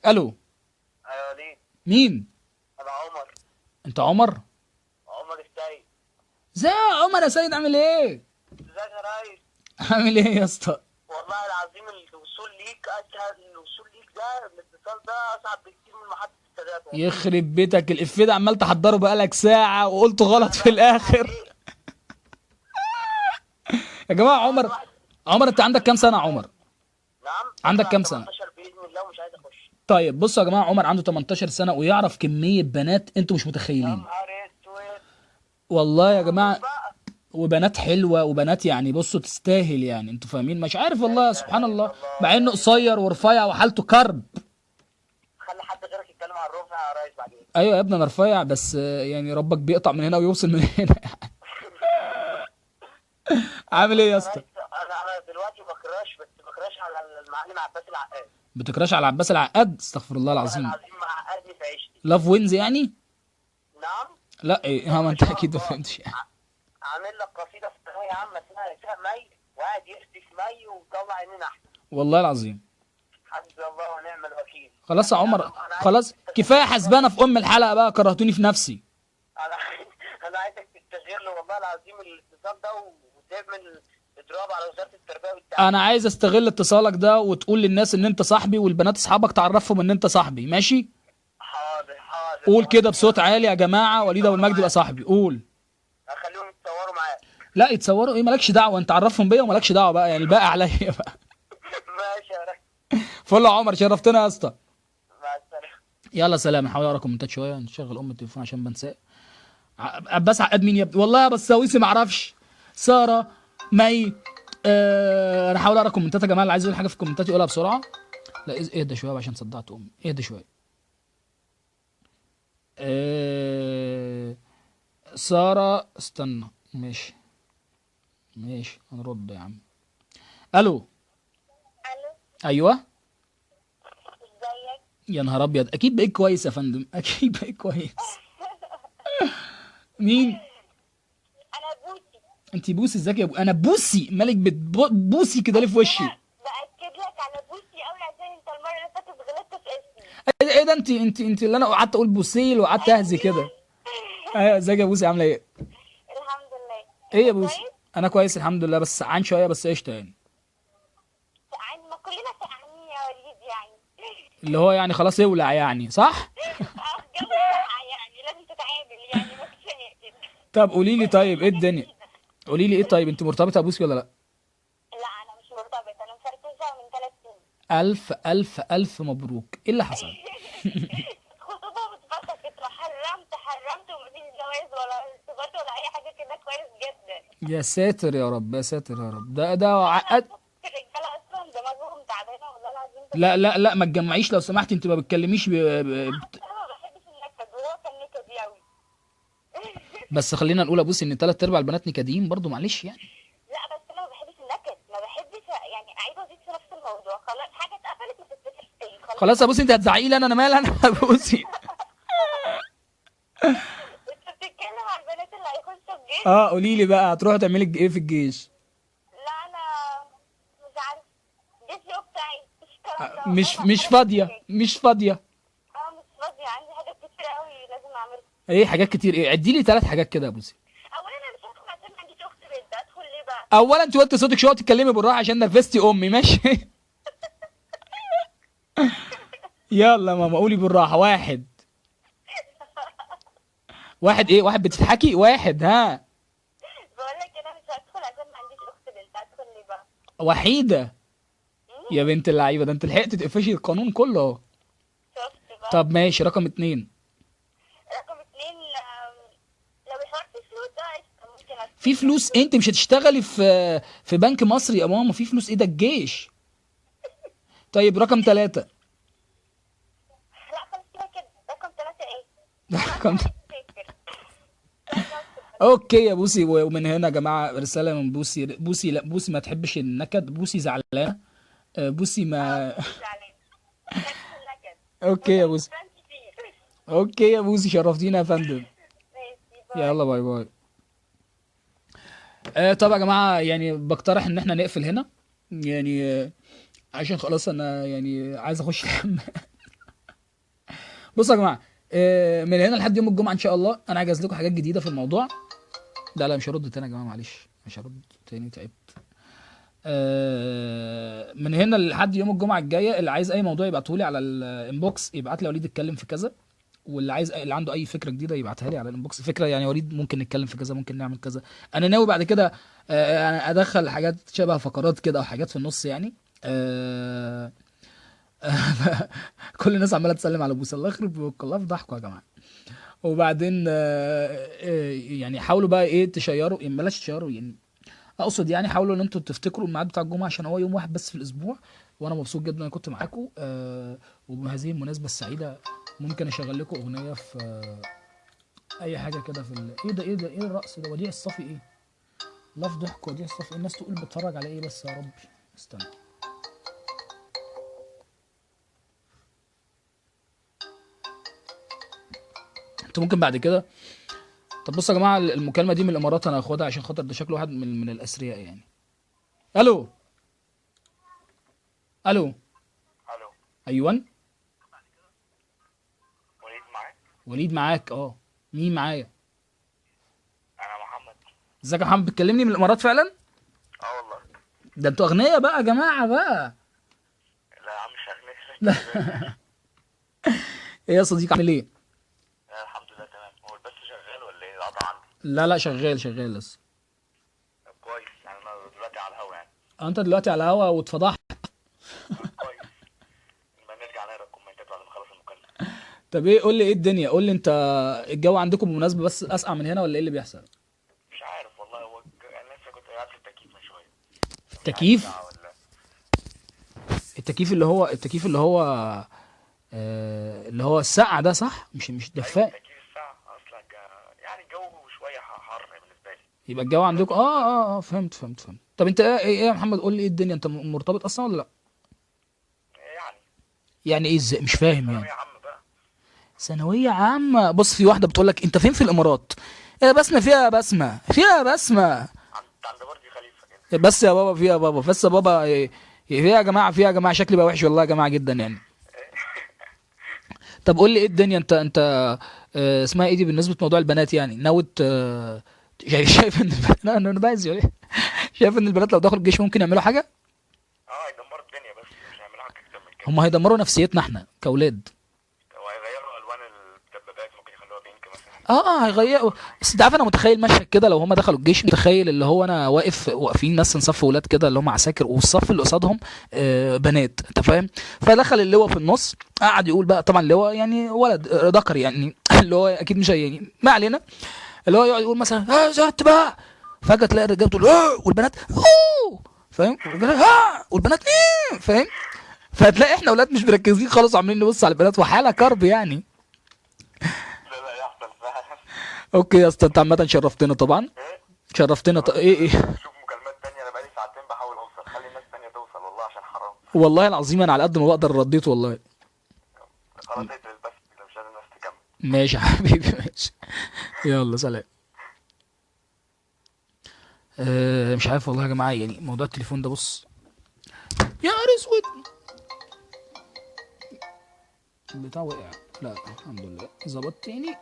الو. ايوه ليه؟ مين؟ انا عمر. انت عمر؟ عمر السيد. ازاي يا عمر يا سيد، عامل ايه؟ ازيك يا ريس؟ عامل ايه يا اسطى؟ والله العظيم الوصول ليك اسهل، الوصول ليك ده الاتصال ده اصعب بكتير من محطة السادات. يخرب بيتك، الافيه ده عمال تحضره بقالك ساعه وقلته غلط في الاخر. يا جماعه عمر انت عندك كام سنه يا عمر؟ نعم. عندك كام سنه؟ 18 باذن الله ومش عايز اخش. طيب بصوا يا جماعه، عمر عنده 18 سنه ويعرف كميه بنات انتوا مش يا متخيلين. نهار اسود. والله يا جماعه، بقى وبنات حلوه وبنات يعني بصوا تستاهل يعني، انتوا فاهمين؟ مش عارف والله سبحان الله، مع انه قصير ورفيع وحالته كرب. خلي حد غيرك يتكلم عن الرفع يا ريس بعدين. ايوه يا ابني انا رفيع، بس يعني ربك بيقطع من هنا ويوصل من هنا. عامل ايه يا اسطى؟ انا دلوقتي بكراش، بس بكراش على المعلم عباس العقاد. بتكراش على عباس العقاد؟ استغفر الله العظيم. العظيم معقدني في عيشتي. لاف وينز يعني؟ نعم. لا ايه، ما انت اكيد ما فهمتش يعني. عامل لك قصيده في ثانويه عامه اسمها نساء مي، وقاعد يفتي في مي وطلع عينينا احنا. والله العظيم. حسبي الله ونعم الوكيل. خلاص يا عمر، خلاص كفايه حسبانه في ام الحلقه بقى، كرهتوني في نفسي. انا انا عايزك تستغل والله العظيم الاتصال ده وتعمل اضراب على وزاره التربيه والتعليم. انا عايز استغل اتصالك ده وتقول للناس ان انت صاحبي، والبنات اصحابك تعرفهم ان انت صاحبي، ماشي؟ حاضر حاضر. قول كده بصوت عالي يا جماعه، وليد ابو المجد يبقى صاحبي. قول. اخليهم يتصوروا معاك. لا يتصوروا ايه، مالكش دعوه، انت عرفهم بيا ومالكش دعوه بقى، يعني الباقي عليا بقى. ماشي يا ريس. فل يا عمر، شرفتنا يا اسطى. مع السلامه. يلا سلام. هحاول اقرا كومنتات شويه، نشغل التليفون عشان بنساه. عباس عقاد مين يا ابني؟ والله بس سويسي ما اعرفش. ساره، مي، انا هحاول اقرا كومنتات يا جماعه، اللي عايز يقول حاجه في الكومنتات يقولها بسرعه. لا اهدى شويه عشان صدعت امي، اهدى شويه. ساره استنى، ماشي هنرد يا عم. الو. الو. ايوه. ازيك؟ يا نهار ابيض، اكيد بقيت كويس يا فندم، اكيد بقيت كويس. مين؟ انا بوسي. انت بوسي؟ ازيك يا انا بوسي مالك بتبوسي كده ليه في وشي؟ باكد ايه ده؟ انت اللي انا قعدت اقول بوسيل وقعدت اهزي كده. ايوه، ازيك يا بوسي؟ عامله ايه؟ الحمد لله. ايه يا انت بوسي؟ كويس؟ انا كويس الحمد لله، بس سقعان شويه، بس قشطه يعني. يعني ما كلنا سقعانين يا وليد يعني. اللي هو يعني خلاص يولع يعني، صح؟ جو سقع يعني لازم تتعامل يعني، ما كفايه كده. طب قولي لي، واعمل طيب ايه حاجه الدنيا؟ جديده. قولي لي ايه، طيب انت مرتبطه يا بوسي ولا لا؟ لا انا مش مرتبطه، انا مفركشه من 3 سنين. الف الف الف مبروك. ايه اللي حصل؟ خطوبه واتفسخت وحرمت ومفيش جواز ولا ارتباط ولا اي حاجه كده، كويس جدا. يا ساتر يا رب، يا ساتر يا رب، ده انا عقد. الرجاله اصلا دماغهم تعبانه والله العظيم لا بجد. لا لا، ما تجمعيش لو سمحتي، انت ما بتكلميش انا ما بحبش النكد وهو كان نكدي قوي. بس خلينا نقول يا بوسي ان تلات ارباع البنات نكديين برضو، معلش يعني. لا بس انا ما بحبش النكد، ما بحبش يعني اعيد وازيد في نفس الموضوع. خلاص حاجه اتقفلت ما تتفتحش تاني خلاص. خلاص يا بوسي، انت هتزعقي لي، انا مالي انا يا بوسي. انت بتتكلم عن البنات اللي هيخشوا الجيش. اه، قولي لي بقى، هتروحي تعملي ايه في الجيش؟ لا انا مش عارف، جيش بتاعي مش الكلام ده مش والله، مش حاجه فاضيه، كتير. مش فاضيه. اه مش فاضيه، عندي حاجات كتير قوي لازم اعملها. ايه حاجات كتير؟ ايه؟ عدي لي ثلاث حاجات كده يا بوسي. اولا انا مش هدخل عشان ما عنديش اخت بنت، ادخل ليه بقى؟ اولا انت وطي صوتك شويه، تتكلمي بالراحه عشان نرفزتي امي، ماشي؟ يلا ماما قولي بالراحه. واحد. واحد ايه؟ واحد بتضحكي؟ واحد، ها؟ بقول لك انا مش هدخل عشان ما عنديش اخت بنت، ادخل ليه بقى؟ وحيده؟ يا بنت اللعيبه، ده انت لحقت تقفشي القانون كله اهو. شفت بقى. طب ماشي، رقم اتنين. رقم اتنين، لو الحوار فيه فلوس ده قشطة، ممكن ادخل. في فلوس؟ انت مش هتشتغلي في بنك مصري يا ماما؟ في فلوس ايه؟ ده الجيش. طيب رقم ثلاثة. لا خلاص كده كده. رقم 3 ايه؟ رقم تفتكر. اوكي يا بوسي، ومن هنا يا جماعة رسالة من بوسي. بوسي لا، بوسي ما تحبش النكد، بوسي زعلانة. بوسي ما زعلان. بحب النكد. اوكي يا بوسي. وكمان كتير. اوكي يا بوسي، شرفتينا يا فندم. ماشي باي. يلا باي باي. طب يا جماعة، يعني بقترح ان احنا نقفل هنا، يعني عشان خلاص انا يعني عايز اخش الحمام. بصوا يا جماعة، من هنا لحد يوم الجمعة ان شاء الله انا هجهز لكم حاجات جديدة في الموضوع. لا لا، مش هرد تاني يا جماعة، معلش مش هرد تاني، تعبت. من هنا لحد يوم الجمعة الجاية، اللي عايز اي موضوع يبعته لي على الانبوكس، يبعت لي وليد اتكلم في كذا. واللي عايز اللي عنده اي فكره جديده يبعتها لي على الانبوكس، فكره يعني وليد ممكن نتكلم في كذا، ممكن نعمل كذا. انا ناوي بعد كده يعني ادخل حاجات شبه فقرات كده او حاجات في النص يعني. كل الناس عماله تسلم على بوسه، الله يخرب بيوتكم، الله يفضحكم يا جماعه. وبعدين يعني حاولوا بقى ايه تشيروا، يعني بلاش تشيروا يعني، اقصد يعني حاولوا ان انتوا تفتكروا الميعاد بتاع الجمعه، عشان هو يوم واحد بس في الاسبوع. وانا مبسوط جدا ان انا كنت معاكم. وبهذه المناسبه السعيده ممكن اشغل لكم اغنيه في اي حاجه كده في ايه ده؟ ايه ده؟ ايه الرقص ده؟ وديع الصافي ايه؟ لا فضحك، وديع الصافي الناس تقول بتفرج على ايه بس؟ يا ربي استنى. انتوا ممكن بعد كده. طب بصوا يا جماعه، المكالمه دي من الامارات انا هاخدها عشان خاطر ده شكله واحد من الاثرياء يعني. الو. الو. الو. ايوان. وليد معاك؟ وليد معاك؟ اه. مين معايا؟ انا محمد. ازيك يا محمد؟ بتكلمني من الامارات فعلا؟ اه والله. ده انتوا اغنياء بقى يا جماعه بقى. لا يا عم مش لا. هغنيك. ايه يا صديقي، عامل ايه؟ الحمد لله تمام. هو البث شغال ولا ايه؟ القطع عندي. لا لا، شغال شغال لسه. طب كويس، يعني انا دلوقتي على الهوا يعني. انت دلوقتي على الهوا واتفضحت. كويس. لما نرجع نقرا الكومنتات بعد ما نخلص المكالمه. طب ايه، قول لي ايه الدنيا، قول لي انت. الجو عندكم بالمناسبه بس اسقع من هنا ولا ايه اللي بيحصل؟ مش عارف والله، هو انا لسه كنت قاعد في التكييف من شويه. التكييف؟ ساعة ولا. التكييف اللي هو السقع ده، صح؟ مش ايوه دفاء. تكييف الساعه اصلا يعني الجو شويه حر بالنسبه لي. يبقى الجو عندكم فهمت. طب انت ايه يا محمد، قول لي ايه الدنيا، انت مرتبط اصلا ولا لا؟ يعني يعني ايه ازاي؟ مش فاهم ثانويه يعني. عامه بقى. ثانويه عامه؟ بص، في واحده بتقول لك انت فين في الامارات؟ يا بسمه، فيها بسمه، فيها بسمه. عند برج خليفه كده. بس يا بابا، فيها بابا، بس يا بابا فيها يا جماعه، فيها يا جماعه، شكلي بقى وحش والله يا جماعه جدا يعني. طب قول لي ايه الدنيا، انت اسمها ايه دي بالنسبه لموضوع البنات؟ يعني ناوي يعني شايف ان انا بايظ ولا إيه؟ شايف ان البنات لو دخلوا الجيش ممكن يعملوا حاجه؟ اه يدمروا الدنيا بس مش هيعملوا حاجه اكتر من كده. هم هيدمروا نفسيتنا احنا كاولاد. وهيغيروا الوان الدبابات، ممكن يخلوها بينك مثلا. اه هيغيروا. بس انت عارف انا متخيل مشهد كده لو هم دخلوا الجيش، متخيل اللي هو انا واقفين مثلا صف ولاد كده اللي هم عساكر، والصف اللي قصادهم بنات، انت فاهم؟ فدخل اللواء في النص، قعد يقول بقى، طبعا اللواء يعني ولد ذكر يعني اللي هو اكيد مش يعني ما علينا، اللي هو يقعد يقول مثلا ها زهقت بقى، فجاه تلاقي الرجاله بتقول والبنات فاهم؟ والبنات والبنات فاهم؟ فهتلاقي احنا اولاد مش مركزين خالص وعاملين نبص على البنات، وحاله كرب يعني. لا لا يحصل فعلا. اوكي يا اسطى، انت عامه شرفتنا طبعا، ايه؟ شرفتنا ايه. شوف مكالمات تانية، انا بقالي ساعتين بحاول اوصل، خلي الناس تانية توصل والله عشان حرام. والله العظيم انا على قد ما بقدر رديت والله. خلاص اقفل بس كده، مش عايز الناس تكمل. ماشي يا حبيبي ماشي. يلا سلام. مش عارف والله يا جماعه، يعني موضوع التليفون ده بص يا نهار اسود، البتاع وقع. لا الحمد لله ظبط تاني.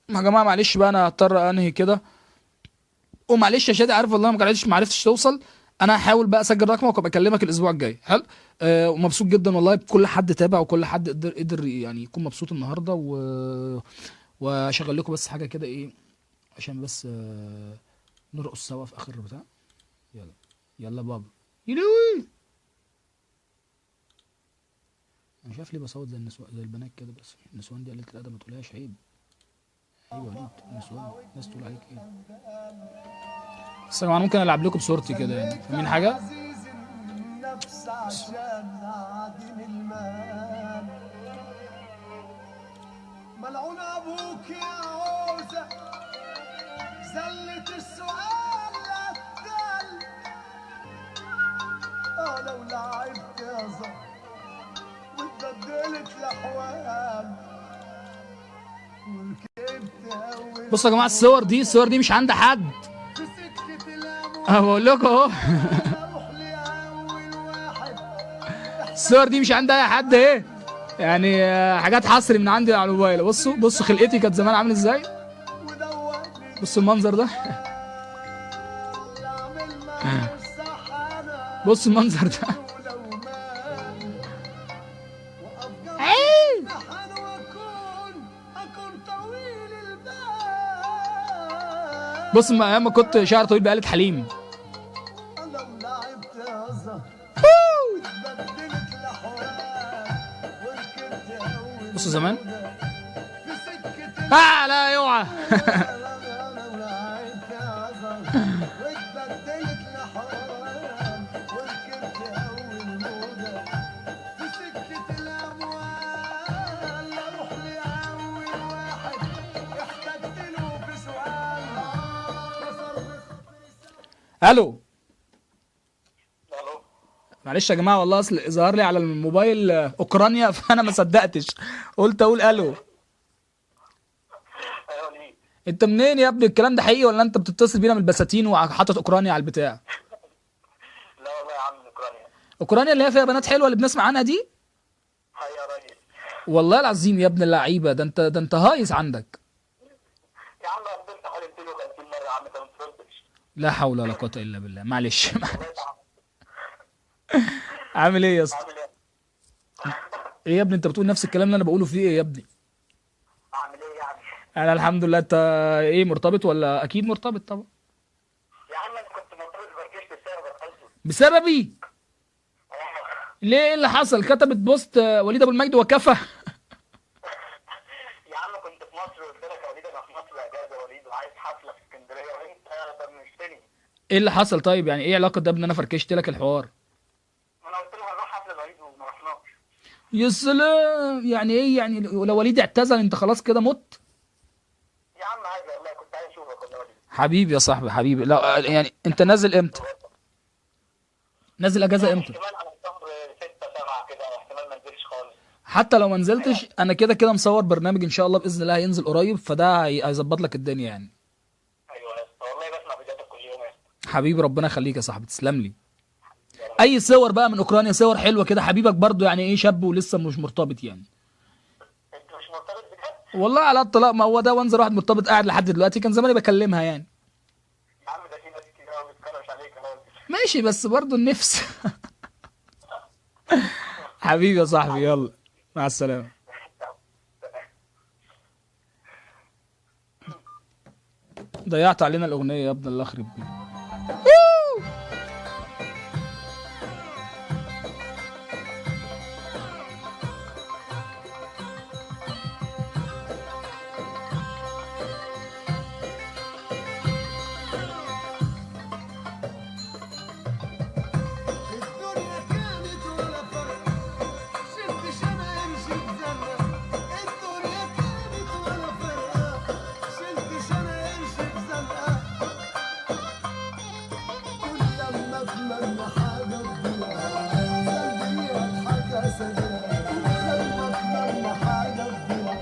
يا جماعه معلش بقى، انا هضطر انهي كده، ومعلش يا شادي، عارف والله ما عرفتش توصل. انا هحاول بقى اسجل رقمك وابقى اكلمك الاسبوع الجاي. حلو. ومبسوط جدا والله بكل حد تابع، وكل حد قدر يعني يكون مبسوط النهارده، واشغل لكم بس حاجه كده ايه، عشان بس نرقص سوا في اخر بتاع. يلا يلا بابا يلوي. انا مش عارف ليه بصوت زي النسوان زي البنات كده، بس النسوان دي قليله الادب ما تقولهاش، عيب. ايوه وليد، النسوان الناس تقول عليك ايه. بس يا جماعه ممكن العب لكم بصورتي كده، يعني فاهمين حاجه؟ ملعون ابوك يا عوزه، زلت السؤال للدل. لو لعبت يا زهر واتبدلت الاحوال وركبت اول. بصوا يا جماعه، الصور دي مش عند حد، في سكه الاموال انا بقول لكم اهو. اروح لاول واحد. الصور دي مش عند اي حد ايه، يعني حاجات حصري من عندي على الموبايل. بصوا خلقتي كانت زمان عامل ازاي، ودوقني بصوا المنظر ده. اعمل معه السحابه بصوا المنظر ده. ولو مال وافضل محن اكون طويل البال. بص ايام ما كنت شعر طويل بآلة حليم. لو لعبت يا زهر بدلت الاحوال وركبت اول بصوا زمان. في سكه لا اوعى. لو لعبت يا زهر واتبدلت الاحوال وركبت اول موجه في سكه الاموال. اروح لاول واحد احتجت له في سؤال تصرف. الو الو. معلش يا جماعه والله، اصل ظهر لي على الموبايل اوكرانيا، فانا ما صدقتش قلت اقول الو. ايوه ليه؟ انت منين يا ابني؟ الكلام ده حقيقي ولا انت بتتصل بينا من البساتين وحاطط اوكرانيا على البتاع؟ لا والله يا عم، من اوكرانيا. اوكرانيا اللي هي فيها بنات حلوه اللي بنسمع عنها دي؟ هاي يا ريس. والله العظيم يا ابن اللعيبه، ده انت هايص عندك. يا عم قدمت حوالي 250 مره يا عم، انت ما وصلتش. لا حول ولا قوه الا بالله، معلش. والله تعب. عامل ايه يا اسطى؟ عامل ايه؟ ايه يا ابني انت بتقول نفس الكلام اللي انا بقوله فيه ايه يا ابني؟ اعمل ايه يعني؟ انا الحمد لله. انت ايه مرتبط ولا؟ اكيد مرتبط طبعا. يا عم انا كنت مرتبط بجيش بسبب خلصه. بسببي؟ ليه؟ ايه اللي حصل؟ كتبت بوست وليد ابو المجد وكفى. يا عم كنت في مصر وقلت لك يا وليد انا في مصر اجازه يا وليد وعايز حفله في اسكندريه وانت طنشتني. ايه اللي حصل طيب؟ يعني ايه علاقه ده بان انا فركشت لك الحوار؟ انا قلت له هنروح حفله الوليد وما رحناش. يا سلام، يعني ايه يعني لو وليد اعتزل انت خلاص كده مت؟ يا عم عادي والله، كنت عايز اشوفك والله يا وليد. حبيبي يا صاحبي حبيبي. لا يعني انت نازل امتى؟ نازل اجازه امتى؟ احتمال على شهر 6 7 كده، احتمال ما انزلش خالص. حتى لو ما نزلتش انا كده كده مصور برنامج ان شاء الله باذن الله هينزل قريب، فده هيظبط لك الدنيا يعني. ايوه يا اسطى والله بسمع فيديوهاتك كل يوم يا اسطى. حبيبي ربنا يخليك يا صاحبي، تسلم لي. اي صور بقى من اوكرانيا، صور حلوه كده، حبيبك برضو يعني ايه شاب ولسه مش مرتبط يعني. انت مش مرتبط بجد؟ والله على الطلاق، ما هو ده منظر واحد مرتبط قاعد لحد دلوقتي، كان زماني بكلمها يعني. يا عم ده في ناس كتير قوي بتكرش عليك يا راجل. ماشي بس برضو النفس. حبيبي يا صاحبي، يلا مع السلامه. ضيعت علينا الاغنيه يا ابن الله يخرب بيك. الدنيا كانت ولا فرق، شفتش انا قرش بزرق. الدنيا كانت ولا فرق، شفتش انا قرش بزرق. كل لما اتمنى حاجه تضيع سلبيها بحاجه سريعه. لما اتمنى حاجه تضيع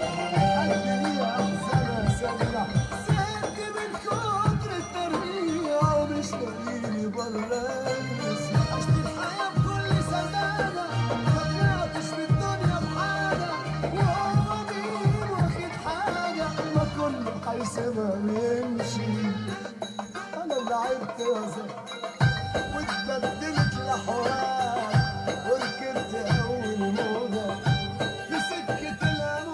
هتلاقيها احزانها سريعه. زهقت من كتر التربيع ومش لاقيني برانس. عشت الحياه بكل سذاجه، ما طلعتش في الدنيا بحاجه. وهو مين واخد حاجه؟ ما كله هيسيبها ويمشي. انا اللي عرفت يا زلمه واتبدلت لحوالي.